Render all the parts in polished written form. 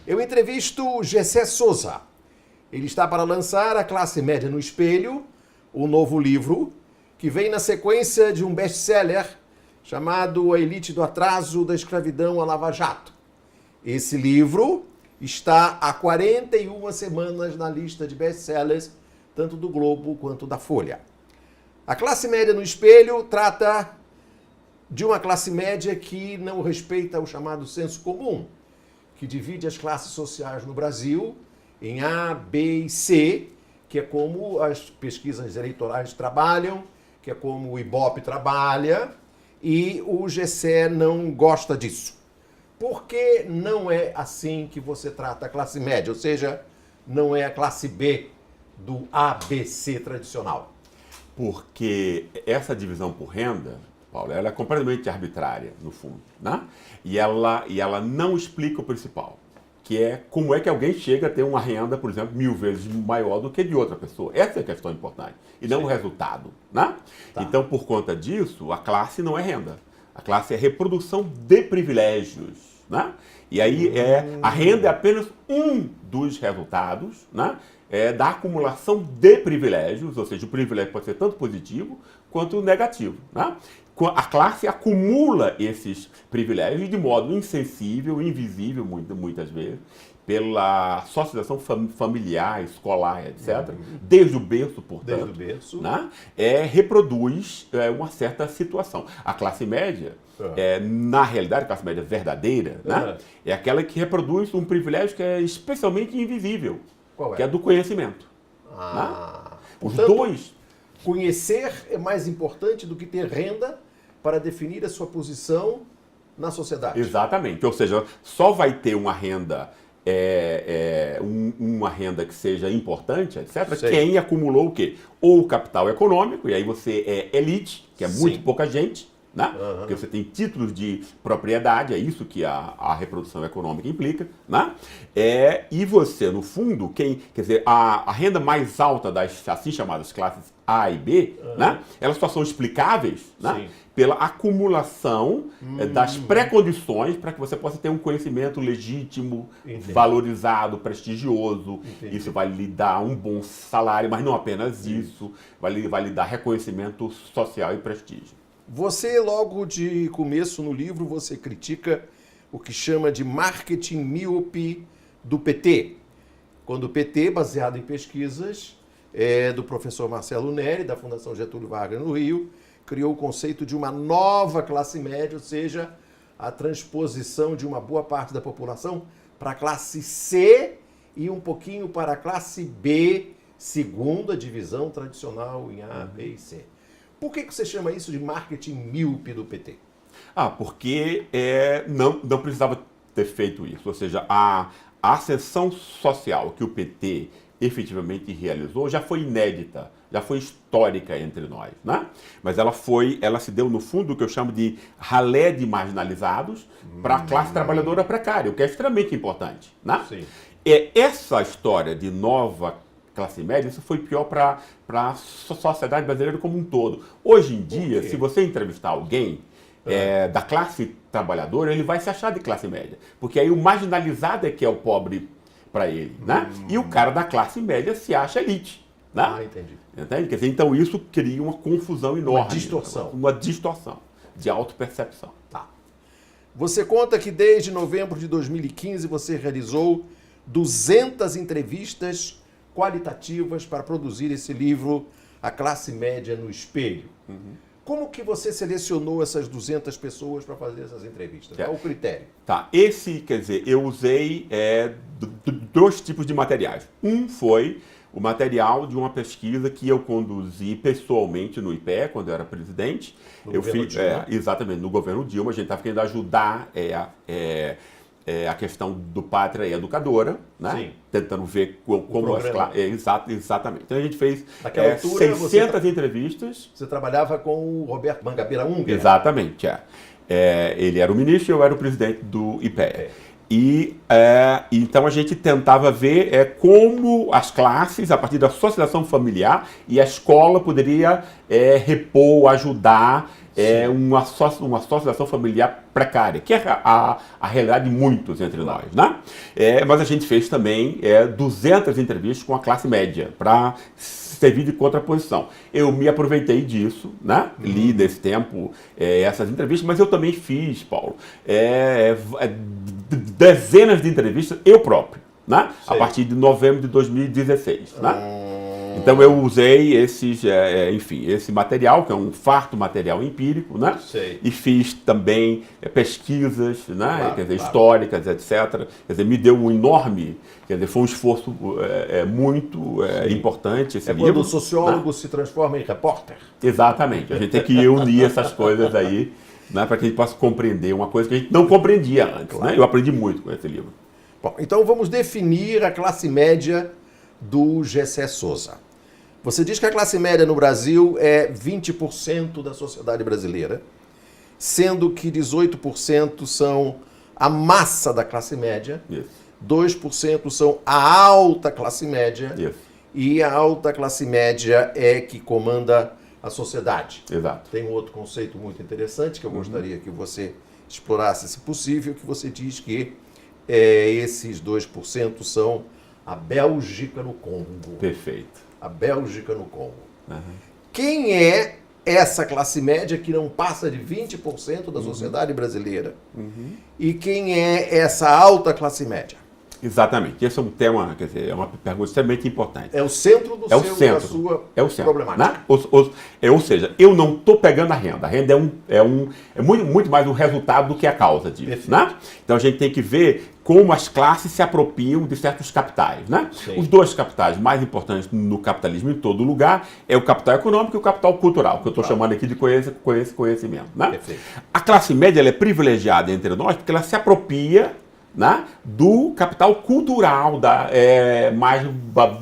Eu entrevisto Gessé Souza. Ele está para lançar A Classe Média no Espelho, o novo livro, que vem na sequência de um best-seller chamado A Elite do Atraso, da Escravidão à Lava Jato. Esse livro está há 41 semanas na lista de best-sellers, tanto do Globo quanto da Folha. A Classe Média no Espelho trata de uma classe média que não respeita o chamado senso comum, que divide as classes sociais no Brasil em A, B e C, que é como as pesquisas eleitorais trabalham, que é como o Ibope trabalha, e o Gessé não gosta disso. Por que não é assim que você trata a classe média? Ou seja, não é a classe B do ABC tradicional? Porque essa divisão por renda, Paulo, ela é completamente arbitrária, no fundo, né? E ela não explica o principal, que é como é que alguém chega a ter uma renda, por exemplo, 1000 vezes maior do que de outra pessoa. Essa é a questão importante, e não o resultado, né? Tá. Então, por conta disso, a classe não é renda. A classe é reprodução de privilégios, né? E aí a renda é apenas um dos resultados, né? Da acumulação de privilégios, ou seja, o privilégio pode ser tanto positivo quanto negativo, né? A classe acumula esses privilégios de modo insensível, invisível, muitas vezes, pela socialização familiar, escolar, etc., desde o berço, portanto, Desde o berço. né? Reproduz uma certa situação. A classe média, na realidade, a classe média verdadeira, né? É aquela que reproduz um privilégio que é especialmente invisível, Qual é? que é do conhecimento. Ah, Né? Os portanto, dois. Conhecer é mais importante do que ter renda para definir a sua posição na sociedade. Exatamente. Ou seja, só vai ter uma renda, uma renda que seja importante, etc., Sei. quem acumulou o quê? Ou o capital econômico, e aí você é elite, que é muito Sim. pouca gente, né? Porque você tem títulos de propriedade, é isso que a reprodução econômica implica, né? E você, no fundo, quer dizer, a renda mais alta das assim chamadas classes A e B, né? Elas só são explicáveis, né? Sim. Pela acumulação das pré-condições para que você possa ter um conhecimento legítimo, Entendi. valorizado, prestigioso. Entendi. Isso vai lhe dar um bom salário, mas não apenas isso, vai lhe dar reconhecimento social e prestígio. Você, logo de começo no livro, você critica o que chama de marketing míope do PT. Quando o PT, baseado em pesquisas do professor Marcelo Neri, da Fundação Getúlio Vargas no Rio, criou o conceito de uma nova classe média, ou seja, a transposição de uma boa parte da população para a classe C e um pouquinho para a classe B, segunda divisão tradicional em A, B e C. Por que você chama isso de marketing míope do PT? Porque não precisava ter feito isso. Ou seja, a ascensão social que o PT efetivamente realizou já foi inédita, já foi histórica entre nós, né? Mas ela se deu no fundo o que eu chamo de ralé de marginalizados para a classe trabalhadora precária, o que é extremamente importante, né? Sim. Essa história de nova classe média, isso foi pior para a sociedade brasileira como um todo. Hoje em dia, se você entrevistar alguém da classe trabalhadora, ele vai se achar de classe média, porque aí o marginalizado é que é o pobre para ele, né? E o cara da classe média se acha elite, né? Entendi. Entende? Quer dizer, então isso cria uma confusão enorme. Uma distorção. Uma distorção de autopercepção. Tá. Você conta que desde novembro de 2015 você realizou 200 entrevistas qualitativas para produzir esse livro, A Classe Média no Espelho. Como que você selecionou essas 200 pessoas para fazer essas entrevistas? Qual o critério? Tá, quer dizer, eu usei dois tipos de materiais. Um foi o material de uma pesquisa que eu conduzi pessoalmente no IPE, quando eu era presidente. No governo Dilma. Exatamente, no governo Dilma. A gente estava querendo ajudar a questão do Pátria Educadora, né? Sim. Tentando ver como as classes... Exatamente. Então a gente fez Naquela altura, 600 entrevistas. Você trabalhava com o Roberto Mangabeira Unger. Exatamente, ele era o ministro e eu era o presidente do IPE. Então a gente tentava ver como as classes, a partir da socialização familiar, e a escola poderia repor, ajudar é uma associação familiar precária, que é a realidade de muitos entre nós, né? Mas a gente fez também 200 entrevistas com a classe média, para servir de contraposição. Eu me aproveitei disso, né? Li desse tempo essas entrevistas, mas eu também fiz, Paulo, dezenas de entrevistas eu próprio, né? A partir de novembro de 2016, né? Então eu usei esse material, que é um farto material empírico, né? E fiz também pesquisas, né? Claro, quer dizer, históricas, etc. Quer dizer, me deu um enorme, quer dizer, foi um esforço muito importante esse livro. Quando o sociólogo se transforma em repórter. Exatamente, a gente tem que unir essas coisas aí, né? Para que a gente possa compreender uma coisa que a gente não compreendia antes, né? Eu aprendi muito com esse livro. Bom, então vamos definir a classe média do Gessé Souza. Você diz que a classe média no Brasil é 20% da sociedade brasileira, sendo que 18% são a massa da classe média, 2% são a alta classe média, e a alta classe média é que comanda a sociedade. Exato. Tem um outro conceito muito interessante que eu gostaria que você explorasse, se possível, que você diz que esses 2% são a Bélgica no Congo. Perfeito. A Bélgica no Congo. Quem é essa classe média que não passa de 20% da sociedade brasileira? E quem é essa alta classe média? Exatamente. Esse é um tema, quer dizer, é uma pergunta extremamente importante. É o centro da sua problemática. Né? Ou seja, eu não estou pegando a renda. A renda é muito mais o resultado do que a causa disso. Né? Então a gente tem que ver como as classes se apropriam de certos capitais. Né? Os dois capitais mais importantes no capitalismo em todo lugar é o capital econômico e o capital cultural, que eu estou chamando aqui de conhecimento. Né? A classe média ela é privilegiada entre nós porque ela se apropria, né, do capital cultural mais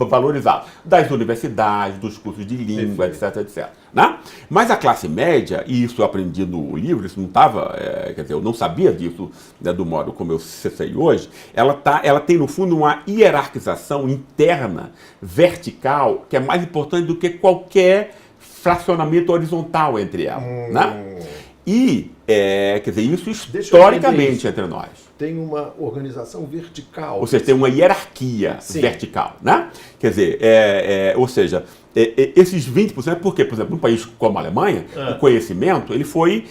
valorizado, das universidades, dos cursos de língua, etc. Né? Mas a classe média, e isso eu aprendi no livro, isso não estava, quer dizer, eu não sabia disso, né, do modo como eu sei hoje, ela tem no fundo uma hierarquização interna, vertical, que é mais importante do que qualquer fracionamento horizontal entre elas. Né? E, quer dizer, isso historicamente entre nós. Tem uma organização vertical. Ou seja, tem uma hierarquia vertical, né? Quer dizer, ou seja, esses 20%, por quê? Por exemplo, num país como a Alemanha, o conhecimento ele foi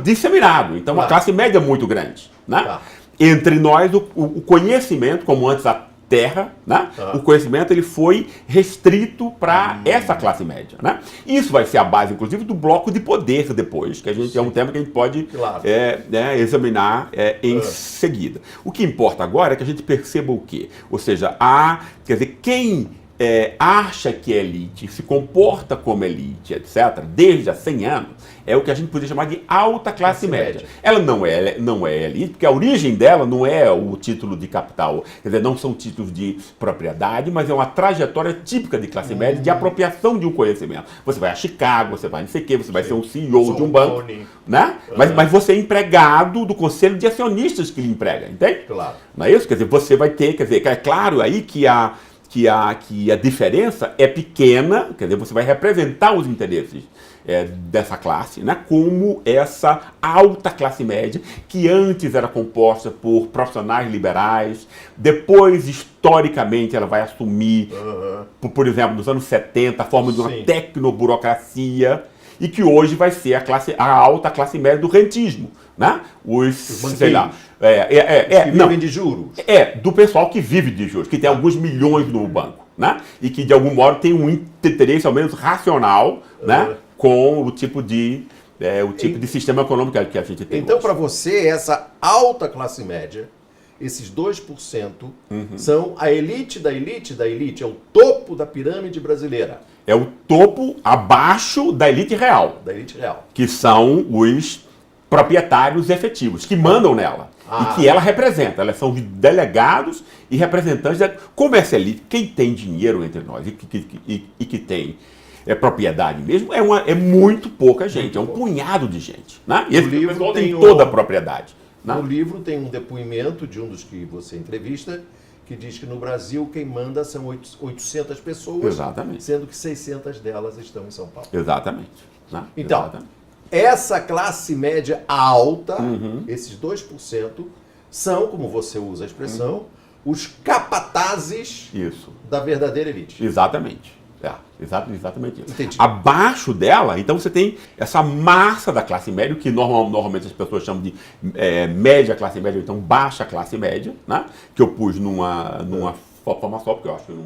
disseminado. Então, a classe média é muito grande, né? Entre nós, o conhecimento, como antes a terra, né? O conhecimento ele foi restrito para essa classe média, né? Isso vai ser a base, inclusive, do bloco de poder depois, que a gente é um tema que a gente pode examinar em seguida. O que importa agora é que a gente perceba o quê? Ou seja, quer dizer, quem acha que é elite, se comporta como elite, etc., desde há 100 anos, é o que a gente poderia chamar de alta classe média. Ela não é elite, porque a origem dela não é o título de capital, quer dizer, não são títulos de propriedade, mas é uma trajetória típica de classe média, de apropriação de um conhecimento. Você vai a Chicago, você vai não sei o quê, você vai ser um CEO de um banco, né? Mas você é empregado do conselho de acionistas que lhe emprega, entende? Claro. Não é isso? Quer dizer, você vai ter, quer dizer, é claro aí que a diferença é pequena, quer dizer, você vai representar os interesses dessa classe, né, como essa alta classe média, que antes era composta por profissionais liberais, depois, historicamente, ela vai assumir, por exemplo, nos anos 70, a forma de uma tecnoburocracia, e que hoje vai ser a alta classe média do rentismo, né? Os sei lá, que vivem de juros. Do pessoal que vive de juros, que tem alguns milhões no banco, né? E que de algum modo tem um interesse ao menos racional, né? Com o tipo de sistema econômico que a gente tem. Então, para você, essa alta classe média, esses 2% são a elite da elite da elite, é o topo da pirâmide brasileira. É o topo abaixo da elite real. Da elite real. Que são os proprietários efetivos, que mandam nela. E que ela representa. Elas são delegados e representantes. Como essa elite, quem tem dinheiro entre nós e que tem propriedade mesmo, é muito pouca gente. É um punhado de gente. Né? E esse pessoal tem toda a propriedade. Né? No livro tem um depoimento de um dos que você entrevista, que diz que no Brasil quem manda são 800 pessoas, Exatamente. Sendo que 600 delas estão em São Paulo. Exatamente. Né? Então, Exatamente. essa classe média alta, esses 2%, são, como você usa a expressão, os capatazes Isso. da verdadeira elite. Exatamente. Exatamente isso. Entendi. Abaixo dela, então você tem essa massa da classe média, que normalmente as pessoas chamam de média classe média, ou então baixa classe média, né? Que eu pus numa forma só, porque eu acho que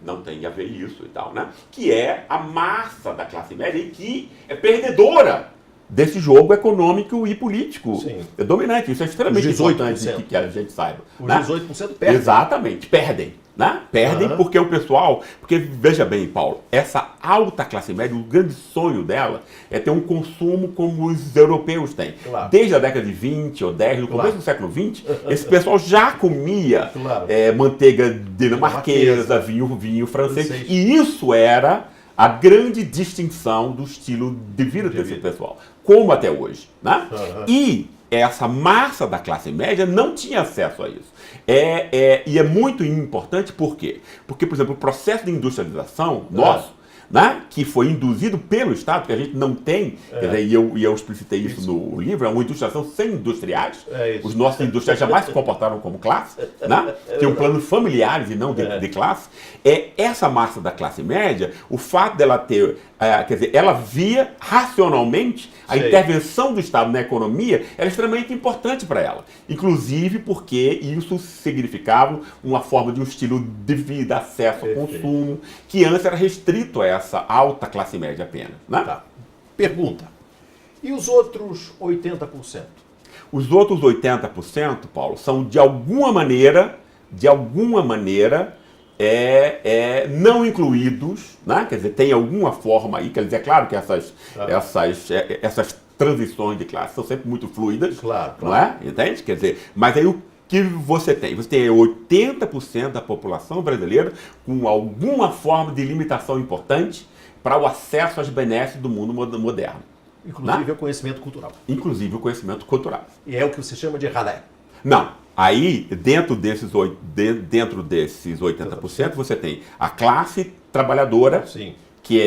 não tem a ver isso e tal, né? Que é a massa da classe média e que é perdedora desse jogo econômico e político. Sim. É dominante. Isso é extremamente Os 18%. importante que a gente saiba. Os né? 18% perdem. Exatamente, perdem. Né? Perdem porque o pessoal... Porque, veja bem, Paulo, essa alta classe média, o grande sonho dela é ter um consumo como os europeus têm. Claro. Desde a década de 20 ou 10, no começo do século 20, esse pessoal já comia manteiga dinamarquesa, vinho francês. E isso era a grande distinção do estilo de vida desse pessoal, como até hoje. Né? E essa massa da classe média não tinha acesso a isso. E é muito importante, por quê? Porque, por exemplo, o processo de industrialização nosso, né, que foi induzido pelo Estado, que a gente não tem, quer dizer, e eu explicitei isso no livro, é uma industrialização sem industriais. Os nossos industriais jamais se comportaram como classe, né? Tinham planos familiares e não de classe. Essa massa da classe média, o fato dela ter, quer dizer, ela via racionalmente a intervenção do Estado na economia era extremamente importante para ela. Inclusive porque isso significava uma forma de um estilo de vida, acesso ao consumo, que antes era restrito a essa alta classe média apenas. Né? Tá. Pergunta. E os outros 80%? Os outros 80%, Paulo, são de alguma maneira, não incluídos, né? Quer dizer, tem alguma forma aí, quer dizer, é claro que essas transições de classe são sempre muito fluidas, não é? Entende? Quer dizer, mas aí o que você tem? Você tem 80% da população brasileira com alguma forma de limitação importante para o acesso às benesses do mundo moderno. Inclusive o conhecimento cultural. Inclusive o conhecimento cultural. E é o que você chama de ralé. Não. Aí, dentro desses 80%, você tem a classe trabalhadora, que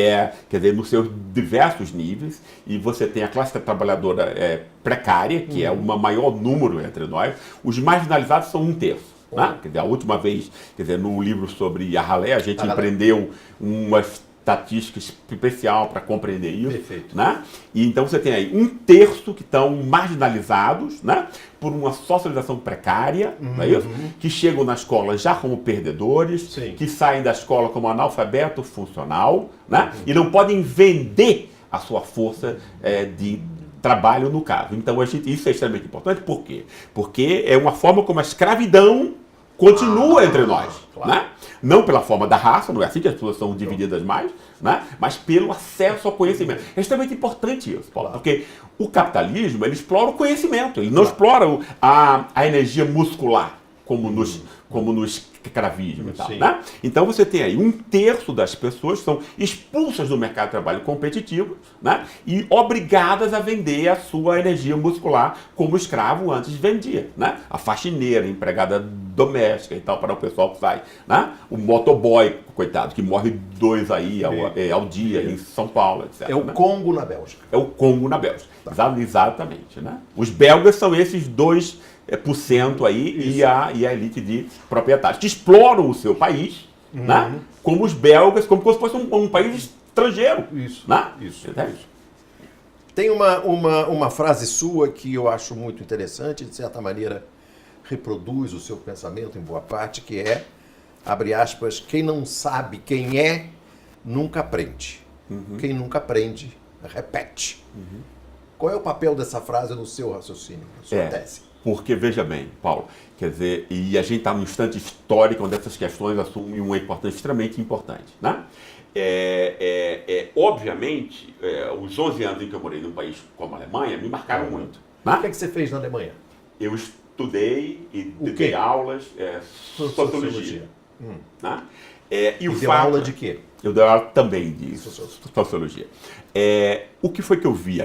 quer dizer, nos seus diversos níveis, e você tem a classe trabalhadora precária, que é o maior número entre nós. Os marginalizados são 1/3. Né? Quer dizer, a última vez, quer dizer, no livro sobre a ralé, a gente empreendeu uma estatística especial para compreender isso. Perfeito. Né? E então você tem aí 1/3 que estão marginalizados, né? Por uma socialização precária, não é isso? Que chegam na escola já como perdedores, que saem da escola como analfabeto funcional, né? E não podem vender a sua força de trabalho no caso. Então isso é extremamente importante. Por quê? Porque é uma forma como a escravidão continua entre nós. Né? Não pela forma da raça, não é assim que as pessoas são divididas mais, né? Mas pelo acesso ao conhecimento. É extremamente importante isso, Paulo, porque o capitalismo ele explora o conhecimento, ele não explora a energia muscular, como no escravismo e tal. Né? Então você tem aí 1/3 das pessoas que são expulsas do mercado de trabalho competitivo, né? E obrigadas a vender a sua energia muscular como o escravo antes vendia. Né? A faxineira, a empregada doméstica e tal, para o pessoal que sai. Né? O motoboy, coitado, que morre 2 aí ao dia em São Paulo, etc. É o Congo na Bélgica. É o Congo na Bélgica. Exatamente. Né? Os belgas são esses 2% aí e a elite de proprietários, que exploram o seu país, né? Como os belgas, como se fosse um país estrangeiro. Isso. Né? Isso. Tem uma frase sua que eu acho muito interessante, de certa maneira reproduz o seu pensamento em boa parte, que é, abre aspas, quem não sabe quem é, nunca aprende. Quem nunca aprende, repete. Qual é o papel dessa frase no seu raciocínio, na sua tese? Porque, veja bem, Paulo, quer dizer, e a gente está num instante histórico onde essas questões assumem uma importância extremamente importante. Né? Obviamente, os 11 anos em que eu morei num país como a Alemanha me marcaram muito. Né? O que você fez na Alemanha? Eu estudei e dei aulas sociologia. Né? E deu aula de quê? Eu dei aula também de sociologia. O que foi que eu vi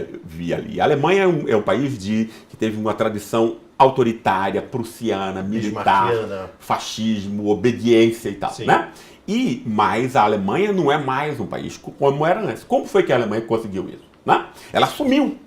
ali? A Alemanha é um país que teve uma tradição autoritária, prussiana, militar, fascismo, obediência e tal. Né? Mas a Alemanha não é mais um país como era antes. Como foi que a Alemanha conseguiu isso? né? Ela assumiu.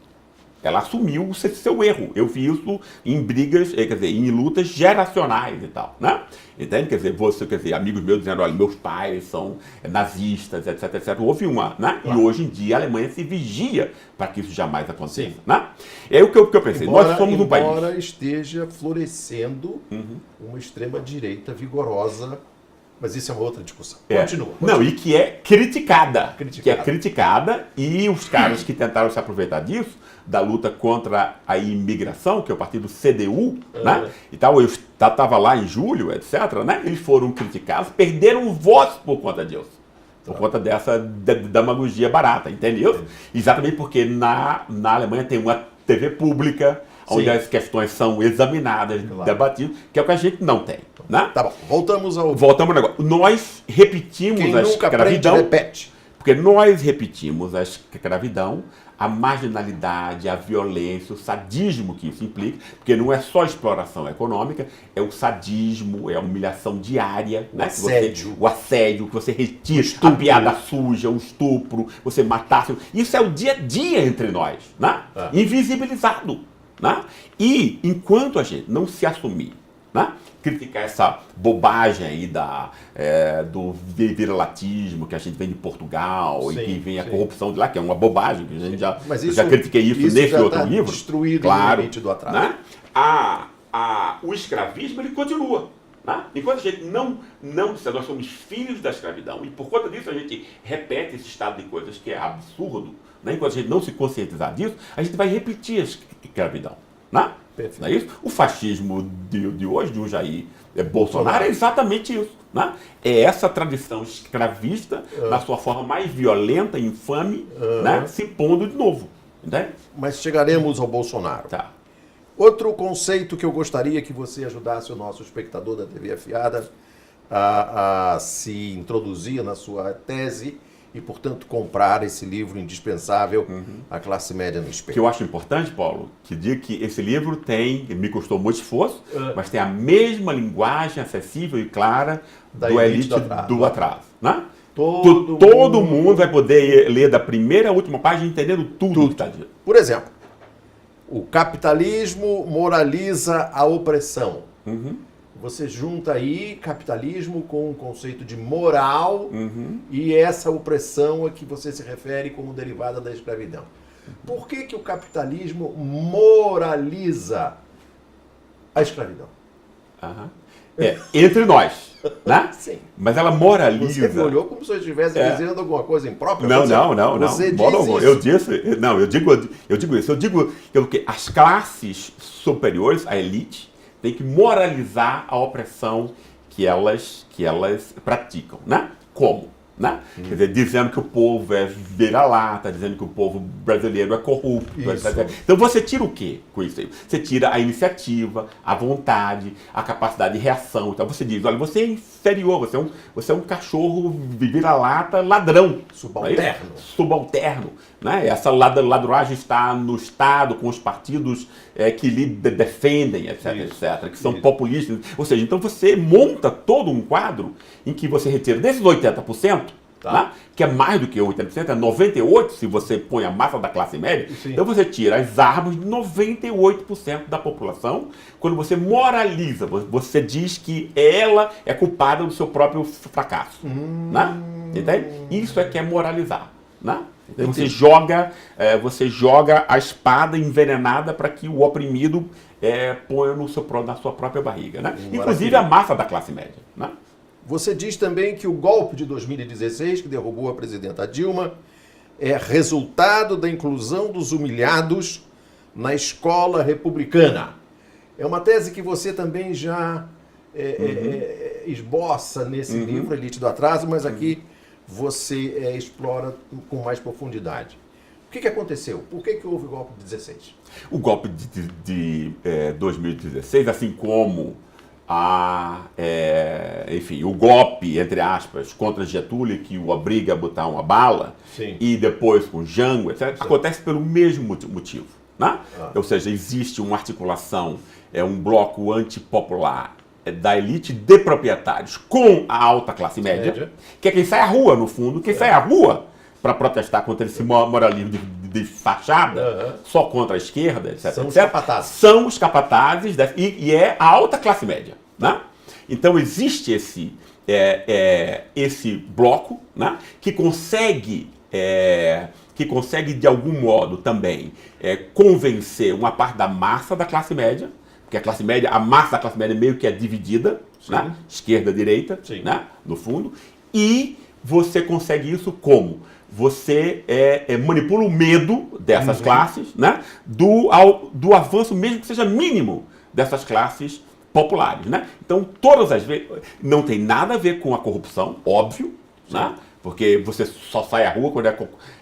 Ela assumiu o seu erro. Eu vi isso em brigas, quer dizer, em lutas geracionais e tal, né? Entende? Quer dizer, amigos meus dizendo, olha, meus pais são nazistas, etc, etc. Houve uma, né? Claro. E hoje em dia a Alemanha se vigia para que isso jamais aconteça, né? É o que eu pensei. Nós somos um país. Embora esteja florescendo uma extrema-direita vigorosa, mas isso é uma outra discussão. Continua. Não, e que é criticada. Criticada. Que é criticada, e os caras que tentaram se aproveitar disso, da luta contra a imigração, que é o partido CDU, né? E tal, eu estava lá em julho, etc., né? Eles foram criticados, perderam votos por conta disso. Por conta dessa demagogia barata, entendeu? Exatamente porque na Alemanha tem uma TV pública, onde as questões são examinadas, debatidas, que é o que a gente não tem. Né? Tá bom, voltamos ao negócio. Nós repetimos Quem a nunca escravidão. aprende, repete. Porque nós repetimos a escravidão, a marginalidade, a violência, o sadismo que isso implica, porque não é só exploração econômica, é o sadismo, é a humilhação diária, né? O assédio, que você retira, a piada suja, o estupro, você matar. Isso é o dia a dia entre nós, né? Invisibilizado. Né? E enquanto a gente não se assumir, né? Criticar essa bobagem aí do viralatismo que a gente vem de Portugal, e que vem a corrupção de lá, que é uma bobagem, que a gente já critiquei isso nesse outro livro. Destruído claro, no limite do atraso. Né? O escravismo ele continua. Né? Enquanto a gente não nós somos filhos da escravidão, e por conta disso a gente repete esse estado de coisas que é absurdo, né? Enquanto a gente não se conscientizar disso, a gente vai repetir a escravidão. Né? Não é isso? O fascismo de hoje, de um Jair Bolsonaro, é exatamente isso. Né? É essa tradição escravista, na sua forma mais violenta e infame, né? Se impondo de novo. Entende? Mas chegaremos ao Bolsonaro. Tá. Outro conceito que eu gostaria que você ajudasse o nosso espectador da TV Afiada a se introduzir na sua tese e, portanto, comprar esse livro indispensável, A Classe Média no Espelho. Que eu acho importante, Paulo, que diga que esse livro me custou muito esforço, mas tem a mesma linguagem acessível e clara do elite do atraso. Né? Todo mundo vai poder ler da primeira à última página entendendo tudo que está dito. Por exemplo, o capitalismo moraliza a opressão. Você junta aí capitalismo com o conceito de moral e essa opressão a que você se refere como derivada da escravidão. Por que o capitalismo moraliza a escravidão? Entre nós, né? Sim. Mas ela moraliza. Você me olhou como se eu estivesse dizendo alguma coisa imprópria. Não. Você diz isso. Eu digo isso. Eu digo que as classes superiores, a elite, tem que moralizar a opressão que elas praticam, né? Como? Né? Quer dizer, dizendo que o povo é vira-lata, dizendo que o povo brasileiro é corrupto, etc. Então você tira o quê com isso aí? Você tira a iniciativa, a vontade, a capacidade de reação. Então você diz, olha, você é inferior, você é um cachorro vira-lata ladrão. Subalterno. Né? Essa ladruagem está no Estado, com os partidos que lhe defendem, etc., que são populistas. Ou seja, então você monta todo um quadro em que você retira desses 80%, né? Que é mais do que 80%, é 98% se você põe a massa da classe média. Então você tira as armas de 98% da população. Quando você moraliza, você diz que ela é culpada do seu próprio fracasso. Né? Entende? Isso é que é moralizar. Né? Então você joga a espada envenenada para que o oprimido ponha na sua própria barriga. Né? Inclusive a massa da classe média. Né? Você diz também que o golpe de 2016, que derrubou a presidenta Dilma, é resultado da inclusão dos humilhados na escola republicana. É uma tese que você também já esboça nesse livro, Elite do Atraso, mas aqui você explora com mais profundidade. O que aconteceu? Por que houve o golpe de 16? O golpe de 2016, assim como o golpe, entre aspas, contra Getúlio, que o obriga a botar uma bala, e depois com Jango, etc., acontece pelo mesmo motivo. Né? Ou seja, existe uma articulação, um bloco antipopular da elite de proprietários com a alta classe média, que é quem sai à rua, no fundo, quem sai à rua para protestar contra esse moralismo de fachada, só contra a esquerda, etc. São etc. os capatazes. São os capatazes e é a alta classe média. Né? Então existe esse bloco, né, que consegue de algum modo também convencer uma parte da massa da classe média, porque a massa da classe média meio que é dividida, né, esquerda, direita, né, no fundo, e você consegue isso como? Você manipula o medo dessas classes, né, do avanço, mesmo que seja mínimo, dessas classes populares, né? Então, todas as vezes, não tem nada a ver com a corrupção, óbvio, né? Porque você só sai à rua quando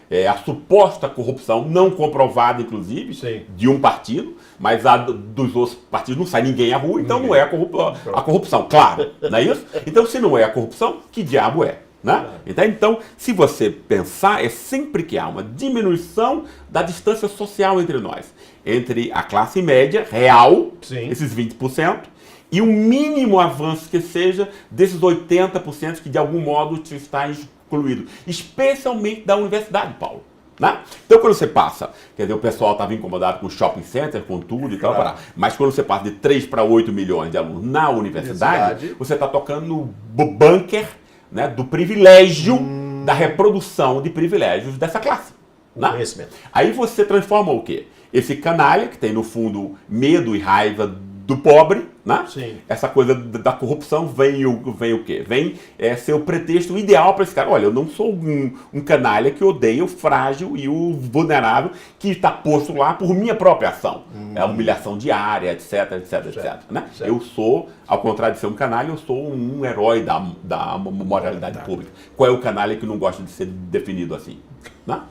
é a suposta corrupção, não comprovada, inclusive, de um partido, mas a dos outros partidos não sai ninguém à rua, então não é a corrupção, claro, não é isso? Então, se não é a corrupção, que diabo é? Né? Então, se você pensar, é sempre que há uma diminuição da distância social entre nós, entre a classe média real, esses 20%, e o mínimo avanço que seja desses 80% que de algum modo está excluído, especialmente da universidade, Paulo. Né? Então, quando você passa, quer dizer, o pessoal estava incomodado com o shopping center, com tudo e tal, mas quando você passa de 3 para 8 milhões de alunos na universidade, você está tocando no bunker, né, do privilégio, da reprodução de privilégios dessa classe. Né? Aí você transforma o quê? Esse canalha, que tem no fundo medo e raiva do pobre, né? Essa coisa da corrupção vem o quê? Vem ser o pretexto ideal para esse cara. Olha, eu não sou um canalha que odeia o frágil e o vulnerável que está posto lá por minha própria ação. É a humilhação diária, etc, etc. Né? Eu sou, ao contrário de ser um canalha, eu sou um herói da moralidade pública. Qual é o canalha que não gosta de ser definido assim? Né?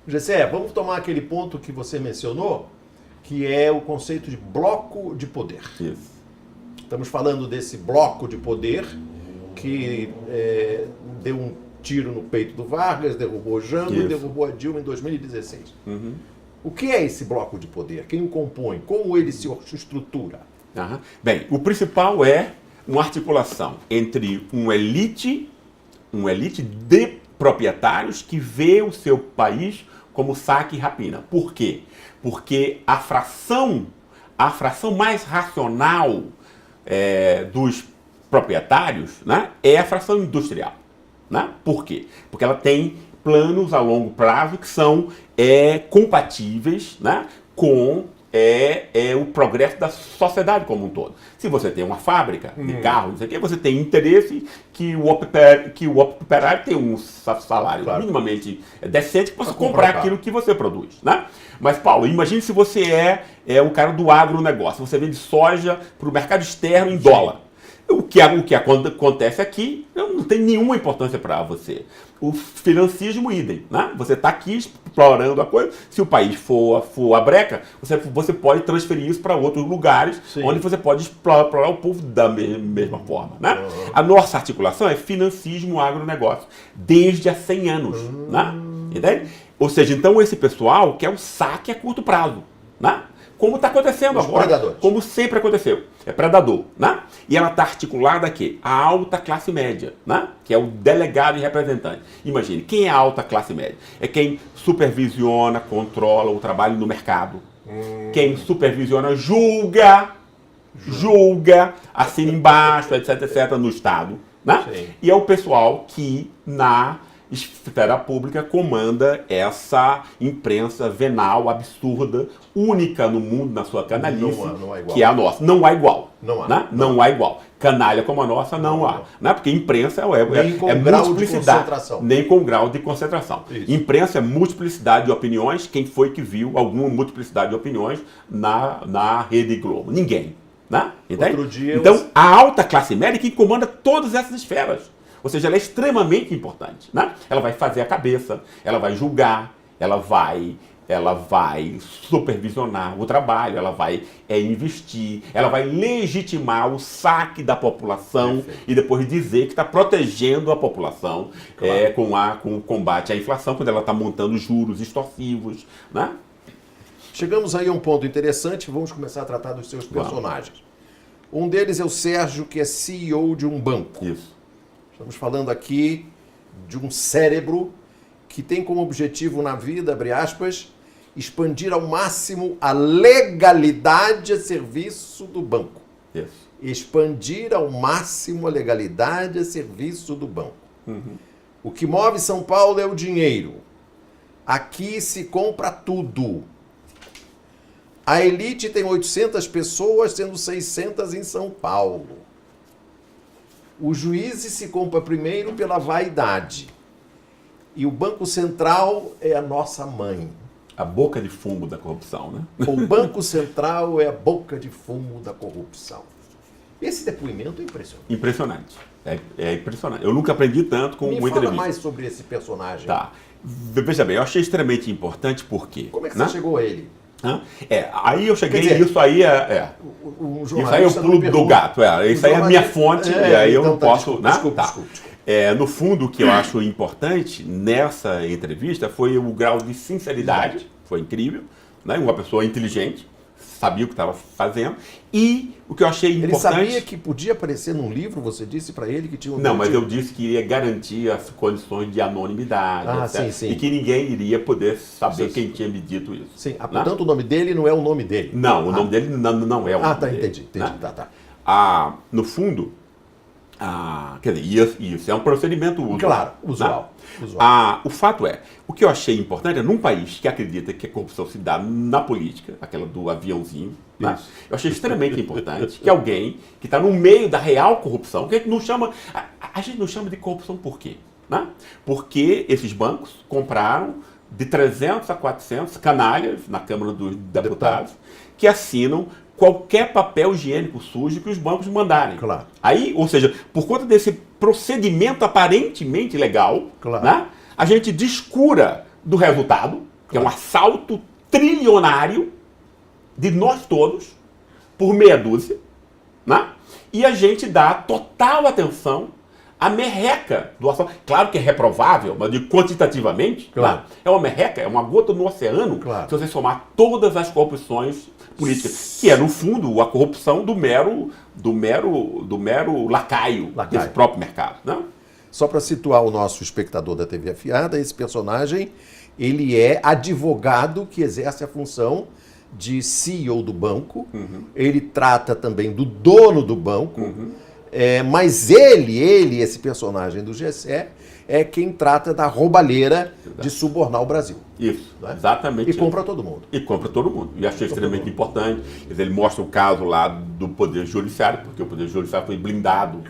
Gessé, vamos tomar aquele ponto que você mencionou, que é o conceito de bloco de poder. Isso. Estamos falando desse bloco de poder que deu um tiro no peito do Vargas, derrubou Jango e derrubou a Dilma em 2016. O que é esse bloco de poder? Quem o compõe? Como ele se estrutura? Bem, o principal é uma articulação entre uma elite de proprietários que vê o seu país como saque e rapina. Por quê? Porque a fração mais racional dos proprietários, né, é a fração industrial. Né? Por quê? Porque ela tem planos a longo prazo que são compatíveis, né, com o progresso da sociedade como um todo. Se você tem uma fábrica de carros, não sei o quê, você tem interesse que o operário tenha um salário minimamente decente que possa comprar aquilo que você produz. Né? Mas, Paulo, imagine se você é um cara do agronegócio, você vende soja para o mercado externo em dólar. O que acontece aqui não tem nenhuma importância para você. O financismo, idem. Né? Você está aqui explorando a coisa. Se o país for a breca, você pode transferir isso para outros lugares, onde você pode explorar o povo da mesma forma. Né? A nossa articulação é financismo agronegócio, desde há 100 anos. Né? Entende? Ou seja, então esse pessoal quer o saque a curto prazo. Né? Como está acontecendo agora, como sempre aconteceu. É predador, né? E ela está articulada aqui, a alta classe média, né? Que é o delegado e representante. Imagine, quem é a alta classe média? É quem supervisiona, controla o trabalho no mercado. Quem supervisiona, julga, assina embaixo, etc, no Estado. Né? E é o pessoal que na esfera pública comanda essa imprensa venal, absurda, única no mundo, na sua canalice, que é a nossa. Não há igual. Não há igual. Canalha como a nossa não há. Né? Porque imprensa nem com grau de concentração. Nem com grau de concentração. Isso. Imprensa é multiplicidade de opiniões. Quem foi que viu alguma multiplicidade de opiniões na Rede Globo? Ninguém. Né? Então, a alta classe média que comanda todas essas esferas. Ou seja, ela é extremamente importante. Né? Ela vai fazer a cabeça, ela vai julgar, ela vai supervisionar o trabalho, ela vai investir, ela vai legitimar o saque da população e depois dizer que está protegendo a população com o combate à inflação, quando ela está montando juros extorsivos. Né? Chegamos aí a um ponto interessante, vamos começar a tratar dos seus personagens. Um deles é o Sérgio, que é CEO de um banco. Isso. Estamos falando aqui de um cérebro que tem como objetivo na vida, abre aspas, expandir ao máximo a legalidade a serviço do banco. Isso. Expandir ao máximo a legalidade a serviço do banco. O que move São Paulo é o dinheiro. Aqui se compra tudo. A elite tem 800 pessoas, sendo 600 em São Paulo. O juíze se compra primeiro pela vaidade. E o Banco Central é a nossa mãe. A boca de fumo da corrupção, né? O Banco Central é a boca de fumo da corrupção. Esse depoimento é impressionante. Impressionante. É impressionante. Eu nunca aprendi tanto com uma entrevista. Me fala mais sobre esse personagem. Tá. Veja bem, eu achei extremamente importante porque... Como é que você chegou a ele? Aí eu cheguei, Quer dizer, isso aí isso aí é o pulo do gato, isso aí é a minha fonte, e aí eu não posso... Desculpe. No fundo, o que eu acho importante nessa entrevista foi o grau de sinceridade, foi incrível, né? Uma pessoa inteligente, sabia o que estava fazendo, e o que eu achei importante... Ele sabia que podia aparecer num livro, você disse para ele que tinha um... Não, mas eu disse que iria garantir as condições de anonimidade, etc. Sim. E que ninguém iria poder saber quem tinha me dito isso. Sim, portanto o nome dele não é o nome dele. Não, o nome dele não é o nome dele. Entendi. Né? Tá. No fundo, quer dizer, isso é um procedimento usual. Claro, usual. O fato é, o que eu achei importante é, num país que acredita que a corrupção se dá na política, aquela do aviãozinho, né? Eu achei extremamente importante que alguém que está no meio da real corrupção, que a gente não chama de corrupção por quê? Né? Porque esses bancos compraram de 300 a 400 canalhas na Câmara dos Deputados que assinam qualquer papel higiênico sujo que os bancos mandarem. Claro. Aí, ou seja, por conta desse procedimento aparentemente legal, né, a gente descura do resultado, que é um assalto trilionário de nós todos, por meia dúzia, né, e a gente dá total atenção à merreca do assalto. Claro que é reprovável, mas quantitativamente, né, é uma merreca, é uma gota no oceano, se você somar todas as corrupções políticas, que é, no fundo, a corrupção do mero lacaio desse próprio mercado. Né? Só para situar o nosso espectador da TV Afiada, esse personagem, ele é advogado que exerce a função de CEO do banco, ele trata também do dono do banco, mas esse personagem do GSE, é quem trata da roubalheira de subornar o Brasil. Isso, né? Exatamente. E compra todo mundo. E achei extremamente importante. Ele mostra o caso lá do Poder Judiciário, porque o Poder Judiciário foi blindado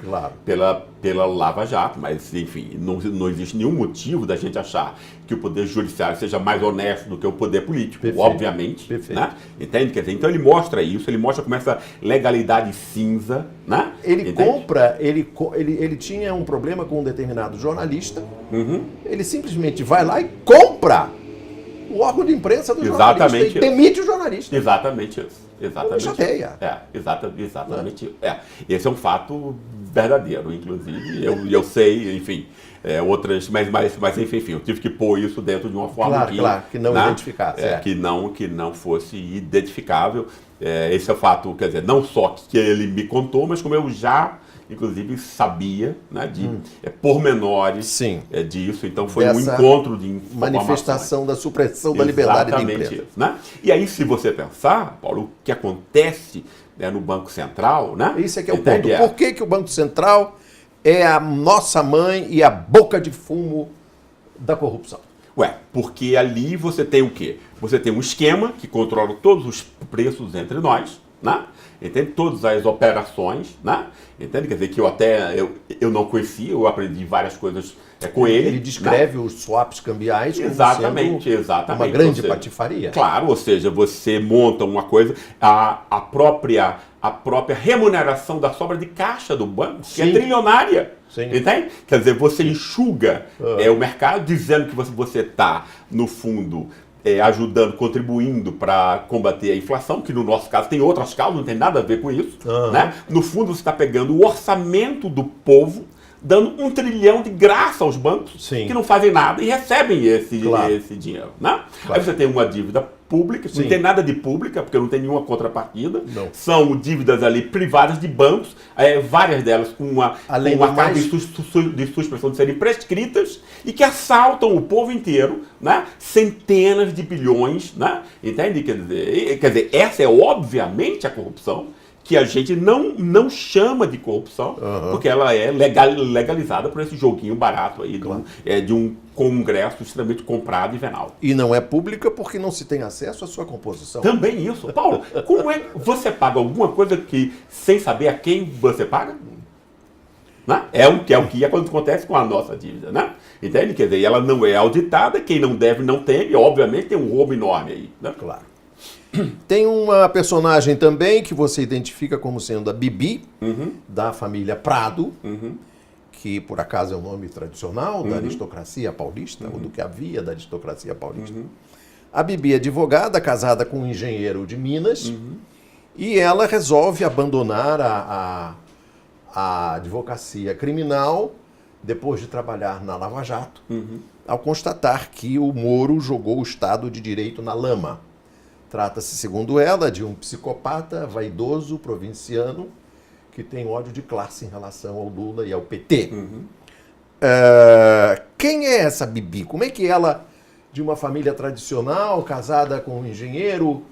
pela Lava Jato, mas, enfim, não existe nenhum motivo da gente achar que o Poder Judiciário seja mais honesto do que o Poder Político, obviamente. Né? Entende? Quer dizer, então ele mostra isso, ele mostra como essa legalidade cinza, né? Ele tinha um problema com um determinado jornalista, ele simplesmente vai lá e compra o órgão de imprensa do jornalista e demite o jornalista. Exatamente isso. Exatamente. Esse é um fato verdadeiro, inclusive. Eu sei, enfim, outras, mas enfim, eu tive que pôr isso dentro de uma forma que não identificasse. Que não fosse identificável. Esse é o fato, quer dizer, não só que ele me contou, mas como eu já, inclusive, sabia, né, de pormenores disso. Então foi um encontro de informações. Manifestação da supressão da liberdade de imprensa. Isso, né? E aí, se você pensar, Paulo, o que acontece, né, no Banco Central, né? Isso é que é o ponto. Por que o Banco Central é a nossa mãe e a boca de fumo da corrupção? Porque ali você tem o quê? Você tem um esquema que controla todos os preços entre nós, né? Entende? Todas as operações, né? Entende? Quer dizer que eu não conhecia, eu aprendi várias coisas com ele. Ele descreve os swaps cambiais como exatamente. Uma grande patifaria. Claro, ou seja, você monta uma coisa, a própria remuneração da sobra de caixa do banco, que é trilionária. Entende? Quer dizer, você enxuga o mercado dizendo que você está, no fundo, ajudando, contribuindo para combater a inflação, que no nosso caso tem outras causas, não tem nada a ver com isso. Né? No fundo, você está pegando o orçamento do povo, dando 1 trilhão de graça aos bancos, que não fazem nada e recebem esse dinheiro. Né? Aí você tem uma dívida públicas, Sim. não tem nada de pública, porque não tem nenhuma contrapartida. Não. São dívidas ali privadas de bancos, várias delas com uma carga de suspensão de serem prescritas e que assaltam o povo inteiro, né? Centenas de bilhões, né? Entende? Quer dizer, essa é obviamente a corrupção, que a gente não chama de corrupção, porque ela é legalizada por esse joguinho barato aí de um congresso extremamente comprado e venal. E não é pública porque não se tem acesso à sua composição. Também isso. Paulo, como é que você paga alguma coisa que sem saber a quem você paga? Né? É o que acontece com a nossa dívida, né? Entende? Quer dizer, ela não é auditada, quem não deve não teme, obviamente tem um roubo enorme aí. Né? Claro. Tem uma personagem também que você identifica como sendo a Bibi, da família Prado, que por acaso é um nome tradicional da aristocracia paulista, ou do que havia da aristocracia paulista. A Bibi é advogada, casada com um engenheiro de Minas, e ela resolve abandonar a advocacia criminal depois de trabalhar na Lava Jato, ao constatar que o Moro jogou o Estado de Direito na lama. Trata-se, segundo ela, de um psicopata vaidoso, provinciano, que tem ódio de classe em relação ao Lula e ao PT. Quem é essa Bibi? Como é que ela, de uma família tradicional, casada com um engenheiro,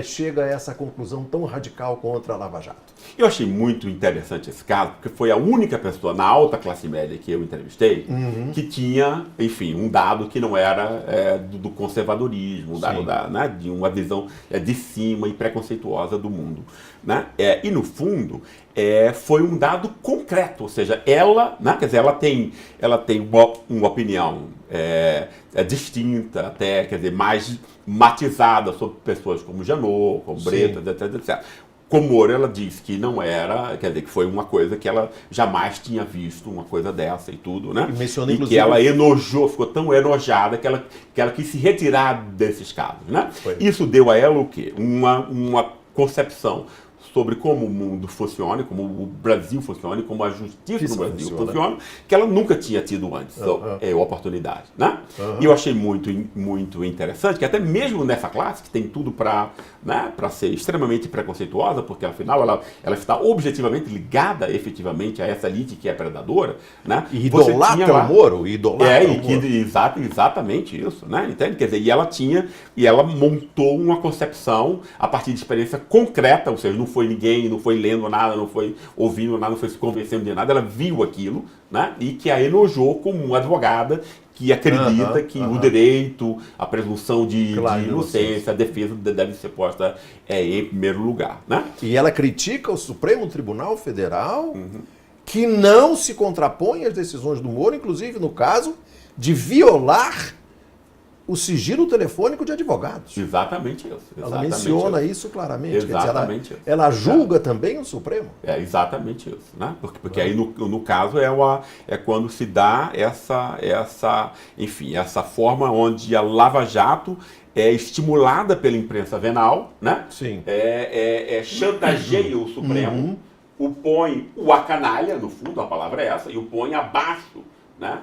chega a essa conclusão tão radical contra a Lava Jato? Eu achei muito interessante esse caso, porque foi a única pessoa na alta classe média que eu entrevistei que tinha, enfim, um dado que não era do conservadorismo, um dado né, de uma visão de cima e preconceituosa do mundo. Né? E, no fundo, foi um dado concreto, ou seja, ela, né, quer dizer, ela tem uma opinião distinta, até, quer dizer, mais matizada sobre pessoas como Janot, como Bretas, etc. Com Moro, ela disse que não era, quer dizer, que foi uma coisa que ela jamais tinha visto, uma coisa dessa e tudo, né? E que ela ficou tão enojada que ela quis se retirar desses casos, né? Isso deu a ela o quê? Uma concepção sobre como o mundo funciona, como o Brasil funciona, como a justiça no Brasil funciona, que ela nunca tinha tido antes, oportunidade, né? E eu achei muito, muito interessante, que até mesmo nessa classe, que tem tudo para ser extremamente preconceituosa, porque afinal ela está objetivamente ligada, efetivamente, a essa elite que é predadora, né? E idolatra o Moro, exatamente isso, né? Entende? Quer dizer, e ela montou uma concepção a partir de experiência concreta, ou seja, não foi ninguém, não foi lendo nada, não foi ouvindo nada, não foi se convencendo de nada, ela viu aquilo, né? E que a enojou como uma advogada que acredita que o direito, a presunção de inocência, a defesa deve ser posta em primeiro lugar, né? E ela critica o Supremo Tribunal Federal, que não se contrapõe às decisões do Moro, inclusive no caso de violar o sigilo telefônico de advogados. Exatamente isso. Ela menciona isso claramente. Exatamente isso. Ela julga também o Supremo. É exatamente isso, né? Porque aí no caso é quando se dá essa forma onde a Lava Jato é estimulada pela imprensa venal, né? Sim. Chantageia o Supremo, o acanalha, no fundo, a palavra é essa, e o põe abaixo, né,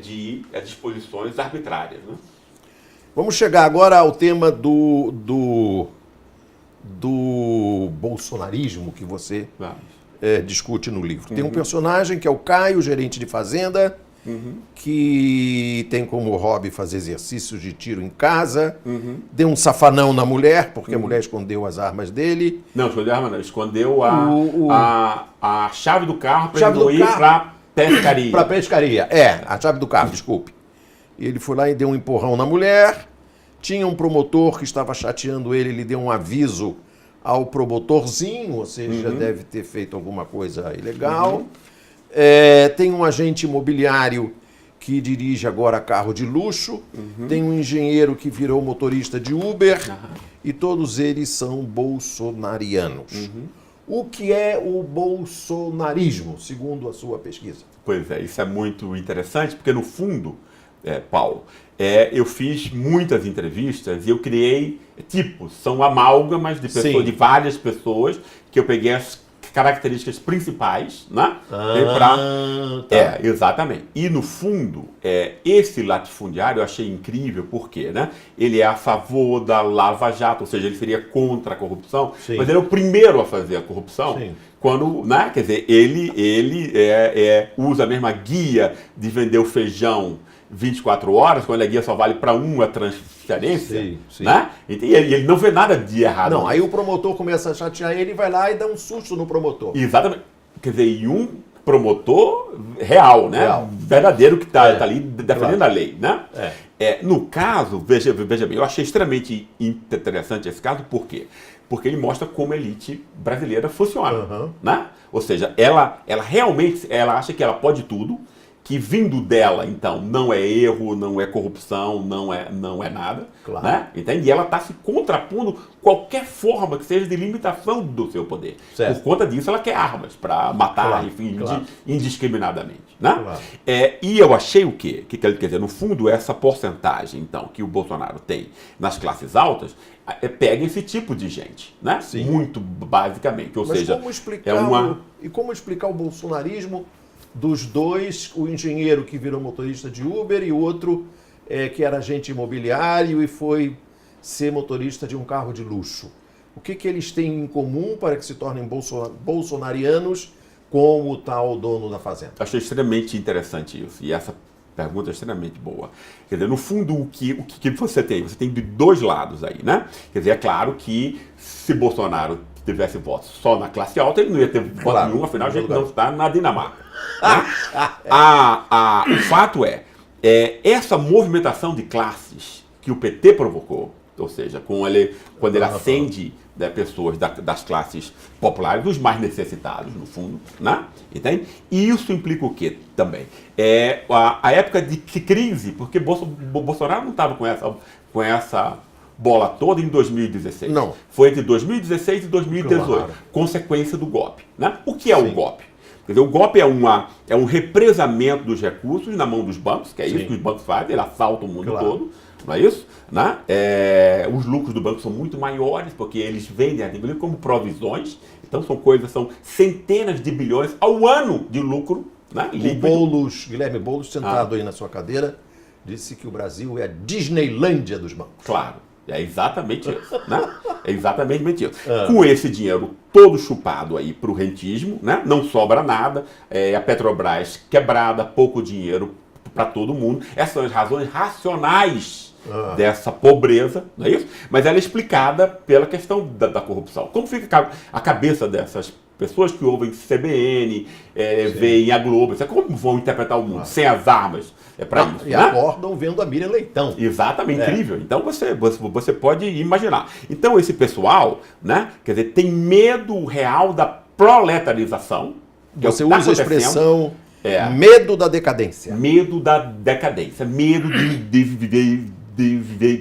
de disposições arbitrárias, né? Vamos chegar agora ao tema do bolsonarismo que você discute no livro. Tem um personagem que é o Caio, gerente de fazenda, que tem como hobby fazer exercícios de tiro em casa, deu um safanão na mulher, porque a mulher escondeu as armas dele. Não, escondeu a arma não, escondeu a chave do carro para ele não ir para pescaria. Para pescaria, a chave do carro, desculpe. Ele foi lá e deu um empurrão na mulher. Tinha um promotor que estava chateando ele deu um aviso ao promotorzinho, ou seja, deve ter feito alguma coisa ilegal. Tem um agente imobiliário que dirige agora carro de luxo. Tem um engenheiro que virou motorista de Uber. E todos eles são bolsonarianos. O que é o bolsonarismo, segundo a sua pesquisa? Pois é, isso é muito interessante, porque no fundo, Paulo, eu fiz muitas entrevistas e eu criei tipos, são amálgamas de pessoas, de várias pessoas, que eu peguei as características principais, né? Tá. Exatamente. E no fundo, esse latifundiário eu achei incrível, porque, né? Ele é a favor da Lava Jato, ou seja, ele seria contra a corrupção, Sim. mas ele é o primeiro a fazer a corrupção. Sim. Quando, né? Quer dizer, ele usa a mesma guia de vender o feijão 24 horas, quando a guia só vale para uma transferência, Sim. né? E ele não vê nada de errado. Não, aí o promotor começa a chatear ele, vai lá e dá um susto no promotor. Exatamente. Quer dizer, e um promotor real, né? Real. Verdadeiro, que está ali defendendo a lei, né? No caso, veja bem, eu achei extremamente interessante esse caso, por quê? Porque ele mostra como a elite brasileira funciona, né? Ou seja, ela realmente acha que ela pode tudo, que vindo dela, então, não é erro, não é corrupção, não é nada. Claro. Né? Entende? E ela está se contrapondo qualquer forma que seja de limitação do seu poder. Certo. Por conta disso, ela quer armas para matar, Claro, enfim, claro. Indiscriminadamente. Né? Claro. E eu achei o quê? Que quer dizer, no fundo, essa porcentagem, então, que o Bolsonaro tem nas classes altas, pega esse tipo de gente, né? Sim. Muito basicamente. Ou Mas seja, como explicar o bolsonarismo dos dois, o engenheiro que virou motorista de Uber e o outro que era agente imobiliário e foi ser motorista de um carro de luxo? O que eles têm em comum para que se tornem bolsonarianos como o tal dono da fazenda? Achei extremamente interessante isso. E essa pergunta é extremamente boa. Quer dizer, no fundo, o que você tem? Você tem de dois lados aí, né? Quer dizer, é claro que se Bolsonaro tivesse votos só na classe alta, ele não ia ter voto nenhum, afinal a gente não está na Dinamarca. Né? O fato é, essa movimentação de classes que o PT provocou, ou seja, quando ele acende pessoas das classes populares, dos mais necessitados, no fundo, né? Entende? E isso implica o quê também? A época de crise, porque Bolsonaro não estava com essa bola toda em 2016. Não. Foi entre 2016 e 2018, Claro. consequência do golpe. Né? O que é Sim. o golpe? Quer dizer, o golpe é um represamento dos recursos na mão dos bancos, que é isso Sim. que os bancos fazem, eles assaltam o mundo Claro. todo, não é isso? Né? Os lucros do banco são muito maiores, porque eles vendem a dívida como provisões, então são centenas de bilhões ao ano de lucro. Né? Guilherme Boulos, sentado aí na sua cadeira, disse que o Brasil é a Disneylândia dos bancos. Claro. É exatamente isso, né? É exatamente isso. Com esse dinheiro todo chupado aí para o rentismo, né? Não sobra nada, a Petrobras quebrada, pouco dinheiro para todo mundo. Essas são as razões racionais dessa pobreza, não é isso? Mas ela é explicada pela questão da corrupção. Como fica a cabeça dessas pessoas que ouvem CBN, veem a Globo, como vão interpretar o mundo sem as armas? É para isso, e né? acordam vendo a Miriam Leitão. Exatamente, incrível. Então você pode imaginar. Então esse pessoal, né, quer dizer, tem medo real da proletarização. Você usa a expressão medo da decadência. Medo da decadência, medo de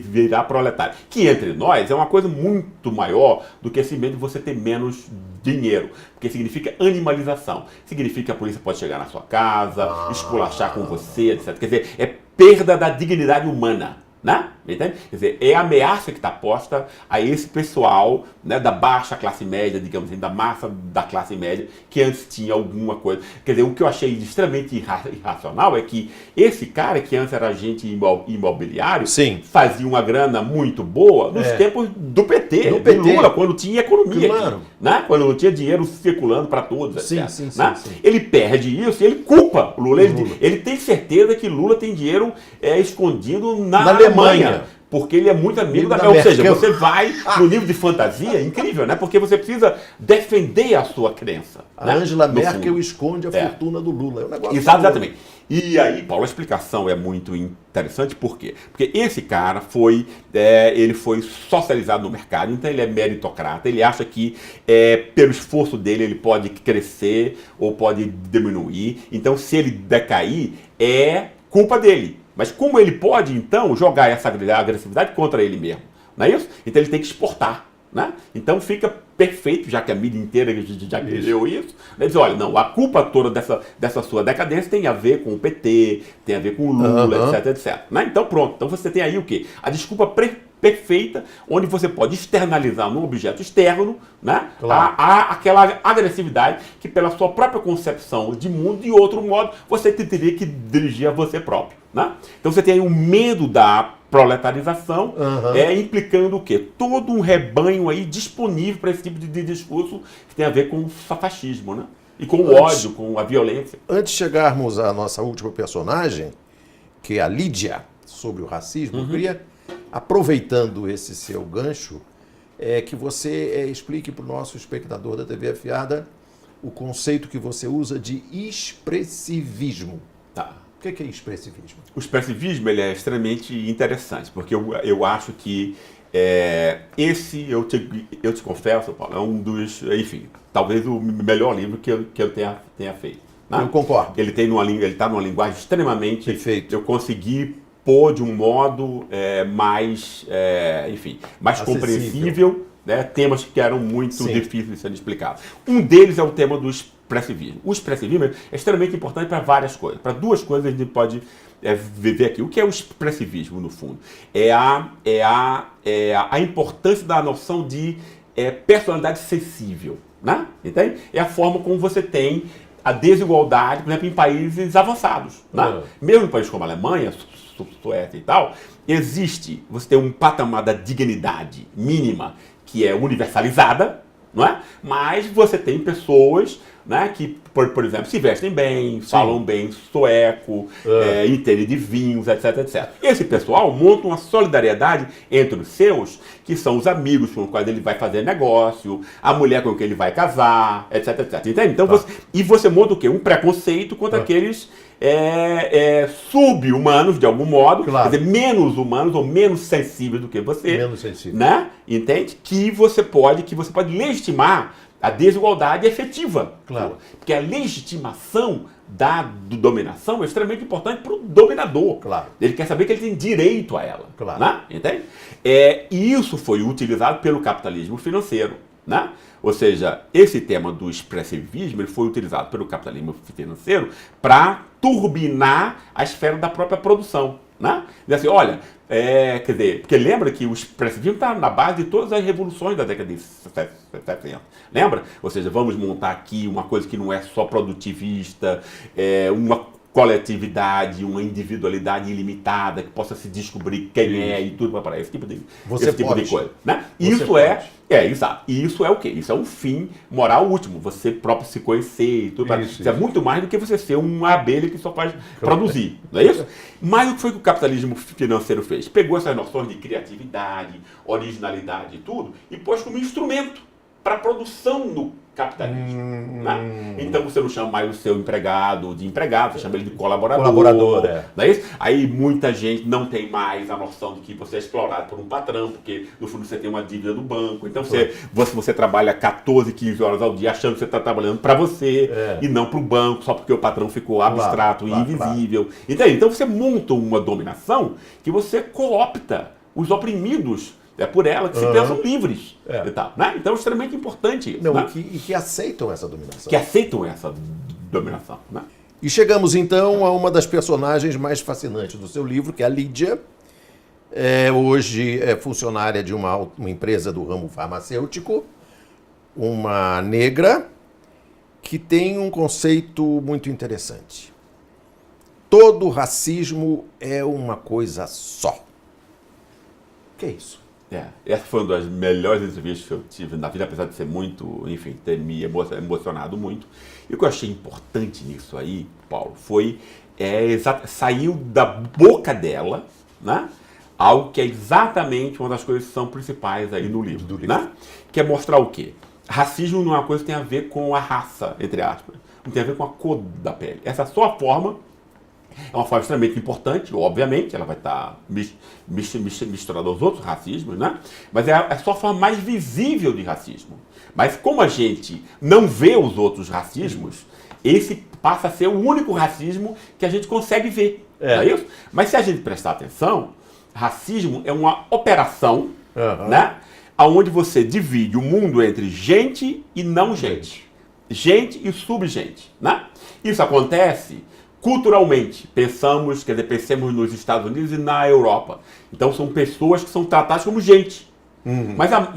virar proletário. Que entre nós é uma coisa muito maior do que esse medo de você ter menos dinheiro. Porque significa animalização. Significa que a polícia pode chegar na sua casa, esculachar com você, etc. Quer dizer, é perda da dignidade humana. Né? Entende? Quer dizer, é a ameaça que está posta a esse pessoal, né, da baixa classe média, digamos assim, da massa da classe média, que antes tinha alguma coisa. Quer dizer, o que eu achei extremamente irracional é que esse cara, que antes era agente imobiliário, Sim. fazia uma grana muito boa nos tempos do PT, do PT. Lula, quando tinha economia, Claro. aqui, né? Quando não tinha dinheiro circulando para todos, Sim, etc. sim, né? sim. Ele perde isso e ele culpa o Lula. Ele tem certeza que Lula tem dinheiro escondido na Alemanha. Porque ele é muito amigo da Merkel. Ou seja, você vai no nível de fantasia incrível, né? Porque você precisa defender a sua crença. A né? Angela No Merkel fundo. esconde a fortuna do Lula. É um negócio Exatamente. E aí, Paulo, a explicação é muito interessante, por quê? Porque esse cara ele foi socializado no mercado, então ele é meritocrata, ele acha que pelo esforço dele ele pode crescer ou pode diminuir, então se ele decair, é culpa dele. Mas como ele pode, então, jogar essa agressividade contra ele mesmo? Não é isso? Então ele tem que exportar. né? Então fica perfeito, já que a mídia inteira já leu isso. Ele diz, olha, não, a culpa toda dessa sua decadência tem a ver com o PT, tem a ver com o Lula, etc, etc. Né? Então pronto, então você tem aí o quê? A desculpa perfeita, onde você pode externalizar num objeto externo, né, claro, aquela agressividade que pela sua própria concepção de mundo, de outro modo, você teria que dirigir a você próprio. Né? Então você tem aí o medo da proletarização, implicando o quê? Todo um rebanho aí disponível para esse tipo de discurso que tem a ver com o fascismo, né? E com o ódio, com a violência. Antes de chegarmos à nossa última personagem, que é a Lídia, sobre o racismo, eu queria, aproveitando esse seu gancho, que você explique para o nosso espectador da TV Afiada o conceito que você usa de expressivismo. Tá. O que é expressivismo? O expressivismo ele é extremamente interessante, porque eu acho que esse, eu te confesso, Paulo, é um dos, enfim, talvez o melhor livro que eu tenha feito. Né? Eu concordo. Ele está numa linguagem extremamente... Perfeito. Eu consegui pôr de um modo mais compreensível, né, temas que eram muito difíceis de serem explicados. Um deles é o tema do expressivismo. O expressivismo é extremamente importante para várias coisas. Para duas coisas a gente pode ver aqui. O que é o expressivismo, no fundo? É a importância da noção de personalidade sensível. Né? Entende? É a forma como você tem a desigualdade, por exemplo, em países avançados. Né? Mesmo em países como a Alemanha, Suécia e tal, você tem um patamar da dignidade mínima que é universalizada, não é? Mas você tem pessoas, né, que, por exemplo, se vestem bem, falam bem sueco, entendem de vinhos, etc, etc. Esse pessoal monta uma solidariedade entre os seus, que são os amigos com os quais ele vai fazer negócio, a mulher com quem ele vai casar, etc, etc. Entende? Então, você monta o quê? Um preconceito contra aqueles sub-humanos, de algum modo, quer dizer, menos humanos ou menos sensíveis do que você. Menos sensível. Né? Entende? Que você pode legitimar a desigualdade efetiva. Claro. Porque a legitimação da dominação é extremamente importante para o dominador. Claro. Ele quer saber que ele tem direito a ela. Claro. Né? Entende? E isso foi utilizado pelo capitalismo financeiro. Né? Ou seja, esse tema do expressivismo ele foi utilizado pelo capitalismo financeiro para turbinar a esfera da própria produção. Né? Diz assim, olha, quer dizer, porque lembra que o expressivismo está na base de todas as revoluções da década de 70. Lembra? Ou seja, vamos montar aqui uma coisa que não é só produtivista, uma coletividade, uma individualidade ilimitada, que possa se descobrir quem é e tudo para esse tipo de coisa. Né? Exato. E isso é o quê? Isso é um fim moral último, você próprio se conhecer e tudo para isso. É muito mais do que você ser uma abelha que só faz produzir, não é isso? Mas o que foi que o capitalismo financeiro fez? Pegou essas noções de criatividade, originalidade e tudo, e pôs como instrumento para a produção no capitalismo. Né? Então você não chama mais o seu empregado de empregado, você chama ele de colaborador. Não é isso? Aí muita gente não tem mais a noção de que você é explorado por um patrão, porque no fundo você tem uma dívida no banco. Então você trabalha 14, 15 horas ao dia achando que você está trabalhando para você e não para o banco, só porque o patrão ficou abstrato e invisível. Entende? Então você monta uma dominação que você coopta os oprimidos. É por ela que se pensam livres. E tal, né? Então é extremamente importante isso. Né? E que aceitam essa dominação. Né? E chegamos então a uma das personagens mais fascinantes do seu livro, que é a Lídia. Hoje é funcionária de uma empresa do ramo farmacêutico, uma negra, que tem um conceito muito interessante. Todo racismo é uma coisa só. O que é isso? Essa foi uma das melhores entrevistas que eu tive na vida, apesar de ser muito, enfim, ter me emocionado muito. E o que eu achei importante nisso aí, Paulo, foi saiu da boca dela, né, algo que é exatamente uma das coisas que são principais aí no livro. Né? Que é mostrar o quê? Racismo não é uma coisa que tem a ver com a raça, entre aspas. Não tem a ver com a cor da pele. Essa é só a forma. É uma forma extremamente importante, obviamente, ela vai estar misturada aos outros racismos, né? Mas é só a forma mais visível de racismo. Mas como a gente não vê os outros racismos, esse passa a ser o único racismo que a gente consegue ver. Não é isso? Mas se a gente prestar atenção, racismo é uma operação, né, aonde você divide o mundo entre gente e não gente. Gente e subgente, né? Isso acontece culturalmente. Pensemos nos Estados Unidos e na Europa. Então são pessoas que são tratadas como gente.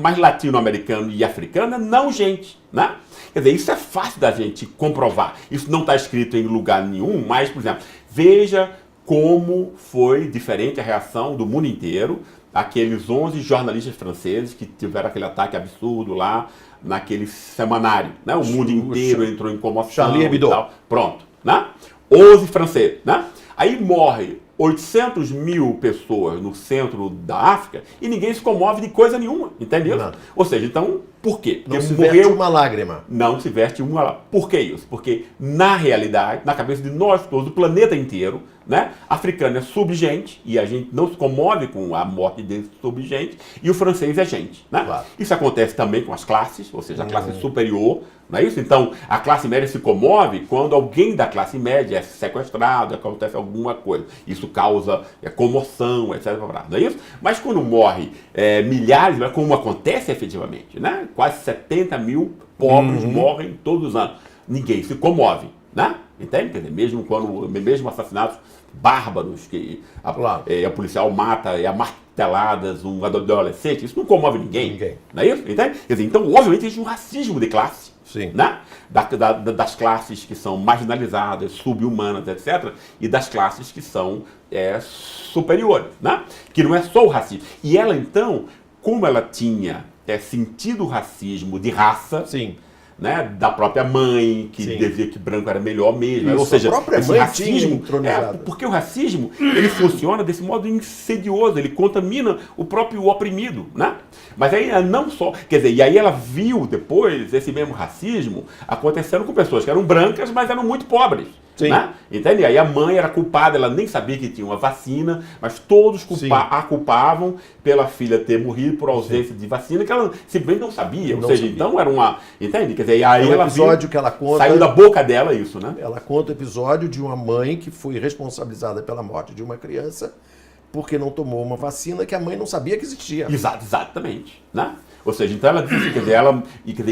Mas latino-americano e africano é não gente, né? Quer dizer, isso é fácil da gente comprovar. Isso não está escrito em lugar nenhum, mas, por exemplo, veja como foi diferente a reação do mundo inteiro, aqueles 11 jornalistas franceses que tiveram aquele ataque absurdo lá naquele semanário, né? O mundo inteiro entrou em comoção. Charlie Hebdo. E tal. Pronto, né? 11 franceses, né? Aí morre 800 mil pessoas no centro da África e ninguém se comove de coisa nenhuma, entendeu? Não. Ou seja, então, por quê? Porque não se verte uma lágrima. Não se verte uma lágrima. Por que isso? Porque, na realidade, na cabeça de nós todos, do planeta inteiro, né, africano é subgente e a gente não se comove com a morte desse subgente, e o francês é gente, né? Claro. Isso acontece também com as classes, ou seja, a classe superior, não é isso? Então, a classe média se comove quando alguém da classe média é sequestrado, acontece alguma coisa. Isso causa comoção, etc. Não é isso? Mas quando morre milhares, como acontece efetivamente, né? Quase 70 mil pobres morrem todos os anos. Ninguém se comove, né? Entende? Quer dizer, mesmo assassinatos bárbaros que a policial mata a marteladas um adolescente, isso não comove ninguém. Não é isso? Entende? Quer dizer, então, obviamente, existe um racismo de classe. Sim. Né? Das classes que são marginalizadas, subhumanas, etc., e das classes que são superiores, né? Que não é só o racismo. E ela, então, como ela tinha sentido o racismo de raça, sim, né, da própria mãe, que dizia que branco era melhor mesmo. Isso, ou seja, esse racismo. Porque o racismo ele funciona desse modo insidioso, ele contamina o próprio oprimido, né? Mas aí não só. Quer dizer, e aí ela viu depois esse mesmo racismo acontecendo com pessoas que eram brancas, mas eram muito pobres. Né? Entende? Aí a mãe era culpada, ela nem sabia que tinha uma vacina, mas todos a culpavam pela filha ter morrido por ausência de vacina, que ela simplesmente não sabia. Ou seja, então era uma. Entende? Quer dizer, aí ela episódio que ela conta, saiu da boca dela isso, né? Ela conta o episódio de uma mãe que foi responsabilizada pela morte de uma criança porque não tomou uma vacina que a mãe não sabia que existia. Exatamente. Né? Ou seja, então ela disse, quer dizer,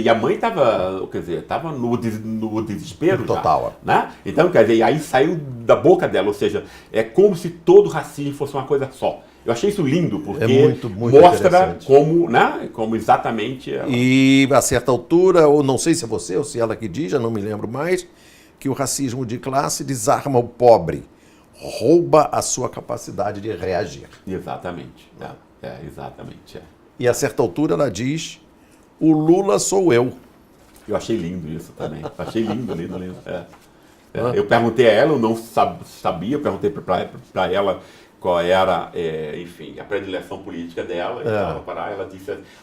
e a mãe estava no desespero total. Já, né? Então, quer dizer, aí saiu da boca dela, ou seja, é como se todo racismo fosse uma coisa só. Eu achei isso lindo, porque muito mostra como, né, como exatamente... E a certa altura, ou não sei se é você ou se ela que diz, já não me lembro mais, que o racismo de classe desarma o pobre, rouba a sua capacidade de reagir. Exatamente, exatamente. E a certa altura ela diz, o Lula sou eu. Eu achei lindo isso também. Achei lindo. Eu perguntei a ela, eu não sabia, eu perguntei para ela qual era, enfim, a predileção política dela.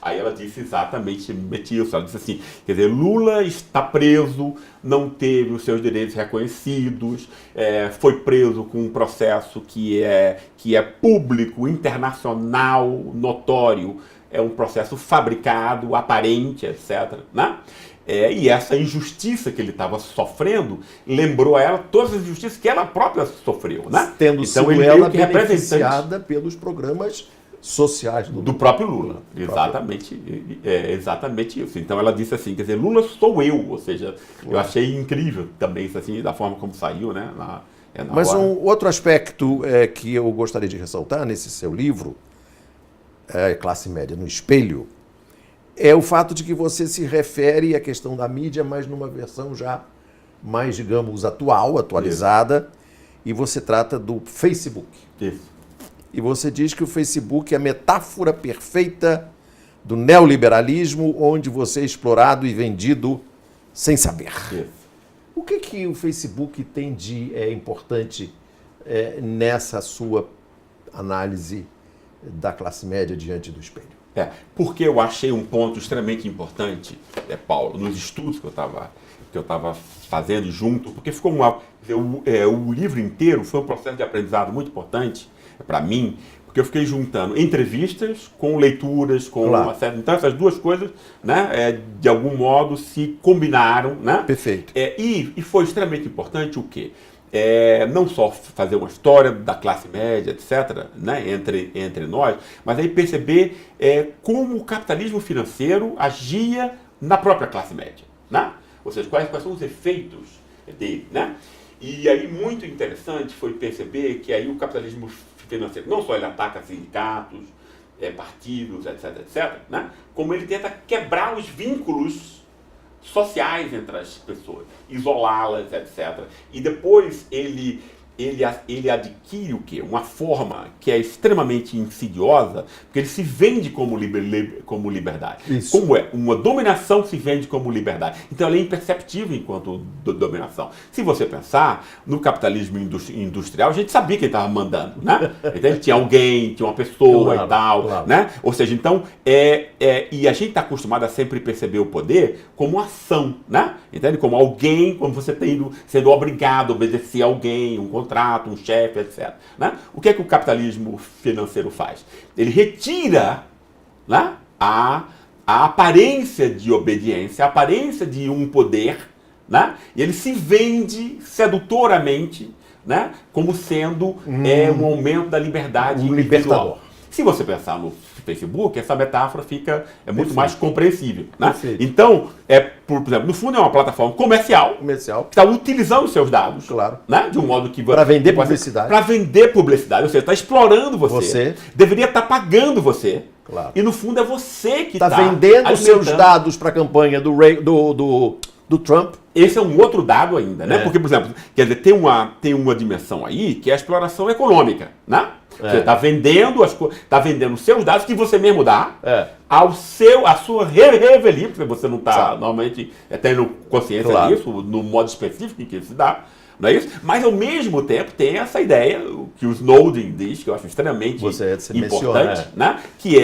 Ela disse exatamente isso. Ela disse assim, quer dizer, Lula está preso, não teve os seus direitos reconhecidos, foi preso com um processo que é público, internacional, notório, é um processo fabricado, aparente, etc., né? E essa injustiça que ele estava sofrendo lembrou a ela todas as injustiças que ela própria sofreu, né? Tendo sido ela beneficiada pelos programas sociais do próprio Lula. Exatamente, exatamente isso. Então ela disse assim, quer dizer, Lula sou eu, ou seja, eu achei incrível também isso assim, da forma como saiu, né? Mas um outro aspecto que eu gostaria de ressaltar nesse seu livro, Classe Média no Espelho, é o fato de que você se refere à questão da mídia, mas numa versão já mais, digamos, atualizada, e você trata do Facebook. Isso. E você diz que o Facebook é a metáfora perfeita do neoliberalismo, onde você é explorado e vendido sem saber. Isso. O que o Facebook tem de importante nessa sua análise da classe média diante do espelho? Porque eu achei um ponto extremamente importante, Paulo, nos estudos que eu estava fazendo junto, porque ficou o livro inteiro foi um processo de aprendizado muito importante para mim, porque eu fiquei juntando entrevistas com leituras, com uma série. Então essas duas coisas, né, de algum modo se combinaram, né? Perfeito. E foi extremamente importante o quê? não só fazer uma história da classe média, etc., né, entre nós, mas aí perceber como o capitalismo financeiro agia na própria classe média, né? Ou seja, quais são os efeitos dele, né? E aí muito interessante foi perceber que aí o capitalismo financeiro, não só ele ataca sindicatos, partidos, etc., né? Como ele tenta quebrar os vínculos sociais entre as pessoas, isolá-las, etc. E depois ele adquire o quê? Uma forma que é extremamente insidiosa, porque ele se vende como liberdade. Isso. Como é? Uma dominação se vende como liberdade. Então ela é imperceptível enquanto dominação. Se você pensar, no capitalismo industrial, a gente sabia quem estava mandando, né? Então tinha alguém, tinha uma pessoa Claro, e tal, claro. né? Ou seja, então, e a gente está acostumado a sempre perceber o poder como ação, né? Entende? Como alguém, como você sendo obrigado a obedecer a alguém, um contrato, um chefe, etc. Né? O que é que o capitalismo financeiro faz? Ele retira, né, a aparência de obediência, a aparência de um poder, né? E ele se vende sedutoramente, né, como sendo um aumento da liberdade Um individual. libertador. Se você pensar no Facebook, essa metáfora fica muito mais compreensível, né? Perfeito. Então, por exemplo, no fundo é uma plataforma comercial Comercial. que está utilizando os seus dados, Claro. né? De um modo que Para vender publicidade. Para vender publicidade, ou seja, está explorando você. Deveria estar pagando você. Claro. E no fundo é você que Está está vendendo os seus dados para a campanha do Trump. Esse é um outro dado ainda, né? Porque, por exemplo, quer dizer, tem uma dimensão aí que é a exploração econômica, né? Você está vendendo está vendendo os seus dados que você mesmo dá a sua revelia, porque você não está normalmente tendo consciência disso, no modo específico em que se dá, não é isso? Mas ao mesmo tempo tem essa ideia que o Snowden diz, que eu acho extremamente importante, né? Que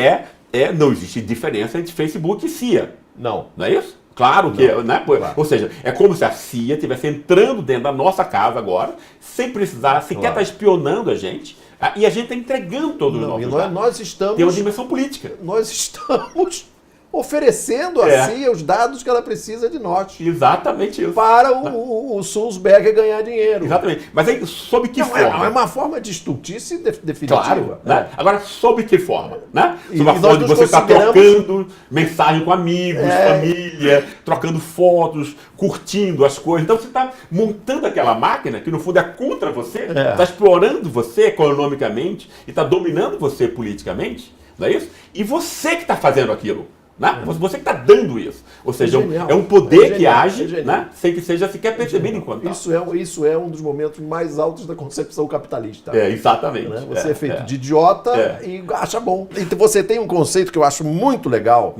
não existe diferença entre Facebook e CIA. Não é isso? Claro que, né? Claro. Ou seja, é como se a CIA estivesse entrando dentro da nossa casa agora, sem precisar sequer estar espionando a gente, e a gente está entregando todos os nossos dados. Nós estamos... Tem uma dimensão política. Nós estamos oferecendo a CIA os dados que ela precisa de nós. Exatamente isso. Para o Sulzberger ganhar dinheiro. Exatamente. Mas aí, sob que forma? É uma forma de estultice definitiva. Claro. Né? Agora, sob que forma? Né? Sob a nós forma de nos você estar consideramos- trocando mensagem com amigos, família, trocando fotos, curtindo as coisas. Então, você está montando aquela máquina que, no fundo, é contra você, está explorando você economicamente e está dominando você politicamente, não é isso? E você que está fazendo aquilo. Né? Você que está dando isso. Ou seja, é um poder que age, né? Sem que seja sequer percebido enquanto tal. Isso é um dos momentos mais altos da concepção capitalista. Exatamente. Né? Você é feito de idiota e acha bom. Então você tem um conceito que eu acho muito legal,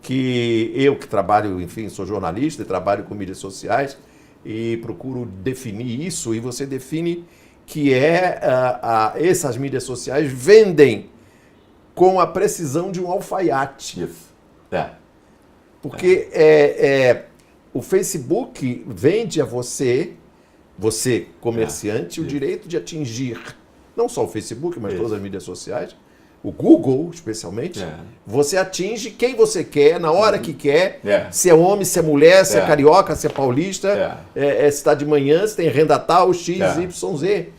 que eu que trabalho, enfim, sou jornalista e trabalho com mídias sociais e procuro definir isso, e você define que essas mídias sociais vendem com a precisão de um alfaiate. Isso. Porque o Facebook vende a você comerciante, o direito de atingir não só o Facebook, mas todas as mídias sociais, o Google especialmente. Você atinge quem você quer, na hora que quer, se é homem, se é mulher, se é carioca, se é paulista, se está de manhã, se tem renda tal, X, Y, Z.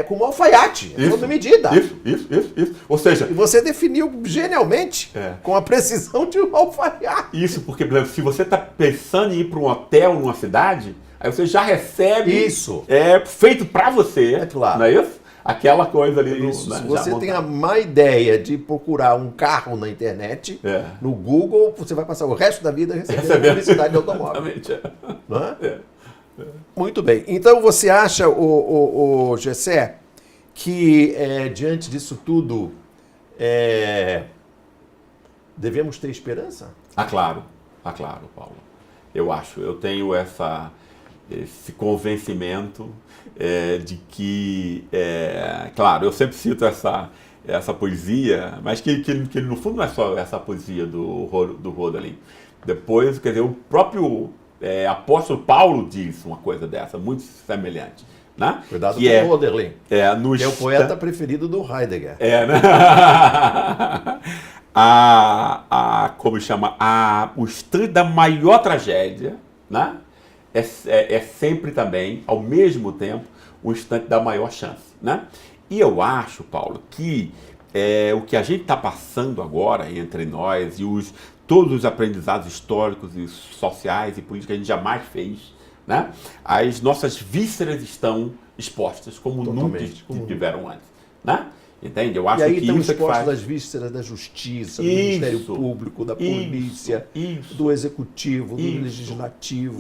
Com um alfaiate, sob medida. Isso. Ou seja... E você definiu genialmente, com a precisão de um alfaiate. Isso, porque, por exemplo, se você está pensando em ir para um hotel numa cidade, aí você já recebe... Isso. Feito para você, claro. Não é isso? Aquela coisa ali... Isso. Se você tem a má ideia de procurar um carro na internet, no Google, você vai passar o resto da vida recebendo publicidade de automóvel. Exatamente. Não é? Muito bem. Então você acha, o Gessé, que diante disso tudo devemos ter esperança? Claro, Paulo. Eu tenho esse convencimento de que, claro, eu sempre cito essa poesia, mas que no fundo não é só essa poesia do Hölderlin. Depois, quer dizer, o próprio apóstolo Paulo diz uma coisa dessa, muito semelhante. Né? Cuidado com o Hölderlin, que é o poeta preferido do Heidegger. Né? Como chama? O instante da maior tragédia, né? É sempre também, ao mesmo tempo, o instante da maior chance, né? E eu acho, Paulo, que o que a gente está passando agora entre nós e todos os aprendizados históricos e sociais e políticos que a gente jamais fez, né? As nossas vísceras estão expostas como nunca tiveram antes, né? Entende? Eu acho e aí que estão isso expostas as vísceras da justiça, do Ministério Público, da polícia, do executivo, do legislativo,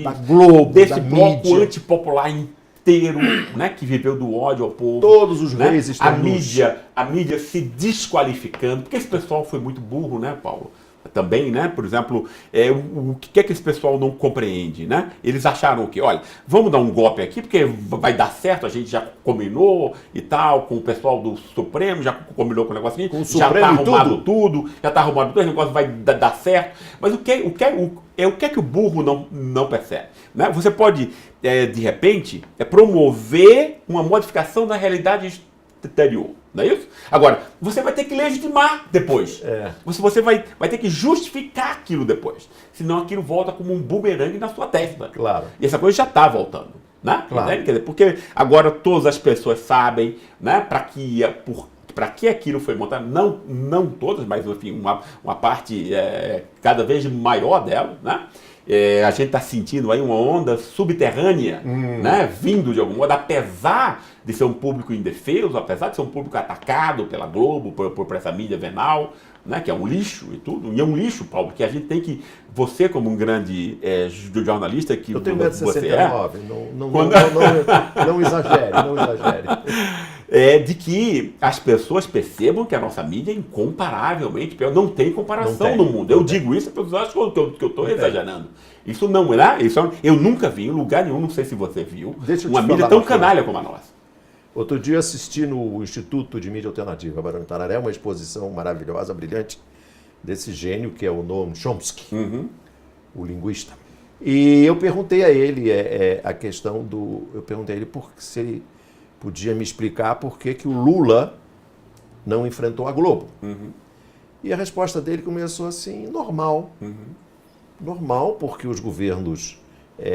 da Globo, desse da bloco mídia. Antipopular inteiro, né, que viveu do ódio ao povo. Todos os né? reis estão a mídia se desqualificando, porque esse pessoal foi muito burro, né, Paulo? Também, né? Por exemplo, o que é que esse pessoal não compreende, né? Eles acharam que, olha, vamos dar um golpe aqui, porque vai dar certo, a gente já combinou e tal, com o pessoal do Supremo, já combinou com o negócio aqui, já está arrumado tudo, o negócio vai dar certo. Mas o que é que o burro não percebe? Né? Você pode, de repente, promover uma modificação da realidade exterior. Não é isso? Agora, você vai ter que legitimar depois. Você vai ter que justificar aquilo depois. Senão aquilo volta como um bumerangue na sua testa. Claro. E essa coisa já está voltando. Né? Claro. Quer dizer, porque agora todas as pessoas sabem, né, para que aquilo foi montado. Não todas, mas enfim, uma parte cada vez maior dela, né? A gente está sentindo aí uma onda subterrânea, né, vindo de algum modo, apesar de ser um público indefeso, apesar de ser um público atacado pela Globo, por essa mídia venal, né, que é um lixo e tudo. E é um lixo, Paulo, que a gente tem que... Você, como um grande jornalista que eu tenho você 1,69 m, não exagere, não exagere. De que as pessoas percebam que a nossa mídia é incomparavelmente pior. Não tem comparação no mundo. Eu digo isso, as pessoas acham que eu estou exagerando. Isso não é, eu nunca vi em lugar nenhum, não sei se você viu, uma mídia tão canalha como a nossa. Outro dia eu assisti no Instituto de Mídia Alternativa, Barão de Tararé, uma exposição maravilhosa, brilhante, desse gênio que é o Noam Chomsky, o linguista. E eu perguntei a ele eu perguntei a ele se ele podia me explicar por que o Lula não enfrentou a Globo. E a resposta dele começou assim, normal. Normal, porque os governos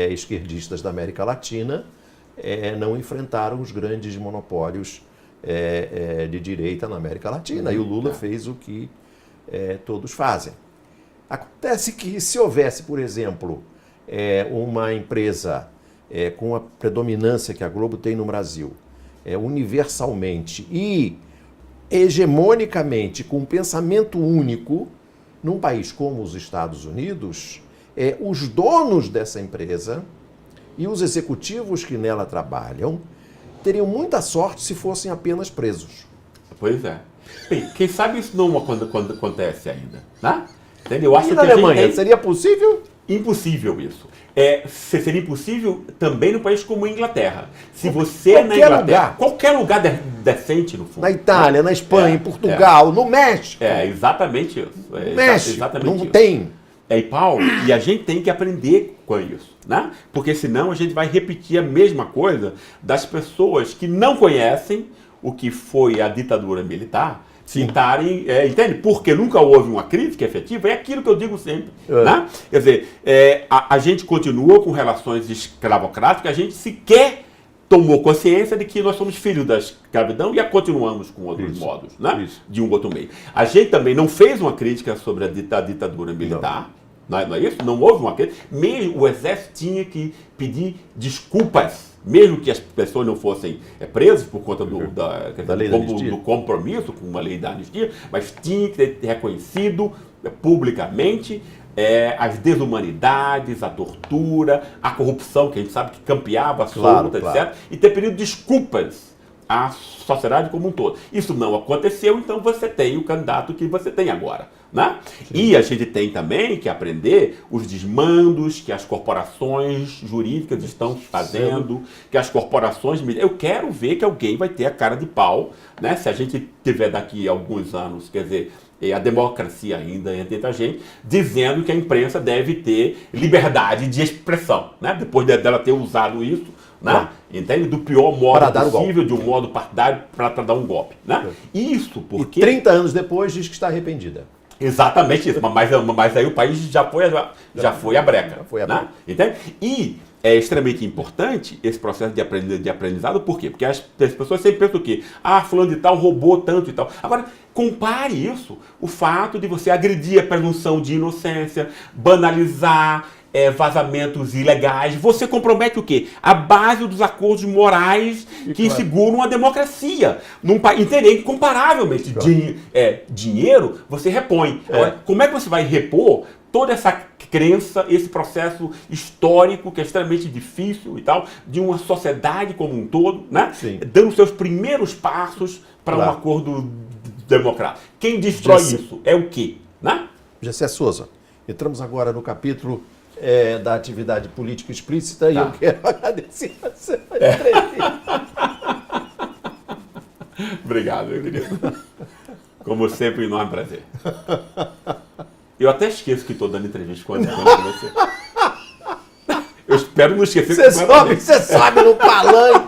esquerdistas da América Latina não enfrentaram os grandes monopólios de direita na América Latina. E o Lula fez o que todos fazem. Acontece que se houvesse, por exemplo, uma empresa com a predominância que a Globo tem no Brasil, universalmente e hegemonicamente, com um pensamento único, num país como os Estados Unidos, os donos dessa empresa e os executivos que nela trabalham teriam muita sorte se fossem apenas presos. Pois é. Bem, quem sabe isso não quando acontece ainda, né? Entendeu? Eu acho e na Alemanha, seria possível? Impossível isso. Seria impossível também no país como a Inglaterra. Se você na Inglaterra, qualquer lugar decente no fundo. Na Itália, na Espanha, em Portugal, no México. Exatamente isso. México, exatamente não isso. tem. E Paulo, e a gente tem que aprender com isso, né? Porque senão a gente vai repetir a mesma coisa das pessoas que não conhecem o que foi a ditadura militar, tentarem, entende? Porque nunca houve uma crítica efetiva, é aquilo que eu digo sempre, né? Quer dizer, a gente continua com relações escravocráticas, a gente sequer tomou consciência de que nós somos filhos da escravidão e a continuamos com outros modos, né? De um outro meio. A gente também não fez uma crítica sobre a ditadura militar, não é isso? Não houve uma crítica. Mesmo o exército tinha que pedir desculpas, mesmo que as pessoas não fossem presas por conta do compromisso com uma lei da anistia, mas tinha que ter reconhecido publicamente as desumanidades, a tortura, a corrupção, que a gente sabe que campeava solta, etc. E ter pedido desculpas à sociedade como um todo. Isso não aconteceu, então você tem o candidato que você tem agora, né? E a gente tem também que aprender os desmandos que as corporações jurídicas estão fazendo, que as corporações... Eu quero ver que alguém vai ter a cara de pau, né? Se a gente tiver daqui a alguns anos, quer dizer, a democracia ainda entre a gente, dizendo que a imprensa deve ter liberdade de expressão, né? Depois dela ter usado isso, né? Entende? Do pior modo possível, de um modo partidário, para dar um golpe, né? Isso porque... E 30 anos depois diz que está arrependida. Exatamente isso, mas aí o país já foi a breca. Já foi a né? breca. Entende? E é extremamente importante esse processo de aprendizado. Por quê? Porque as pessoas sempre pensam o quê? Ah, fulano de tal roubou tanto e tal. Agora, compare isso, o fato de você agredir a presunção de inocência, banalizar vazamentos ilegais. Você compromete o quê? A base dos acordos morais que seguram a democracia. Entendeu? Incomparavelmente. Dinheiro, você repõe. Agora, como é que você vai repor toda essa crença, esse processo histórico que é extremamente difícil e tal, de uma sociedade como um todo, né? Sim. Dando seus primeiros passos para um acordo democrático. Quem destrói isso é o quê? Né? Gessé Souza, entramos agora no capítulo da atividade política explícita e eu quero agradecer a sua entrevista. Obrigado, meu querido. Como sempre, um enorme prazer. Eu até esqueço que estou dando entrevista quando você. Eu espero não esquecer. Você sobe no palanque.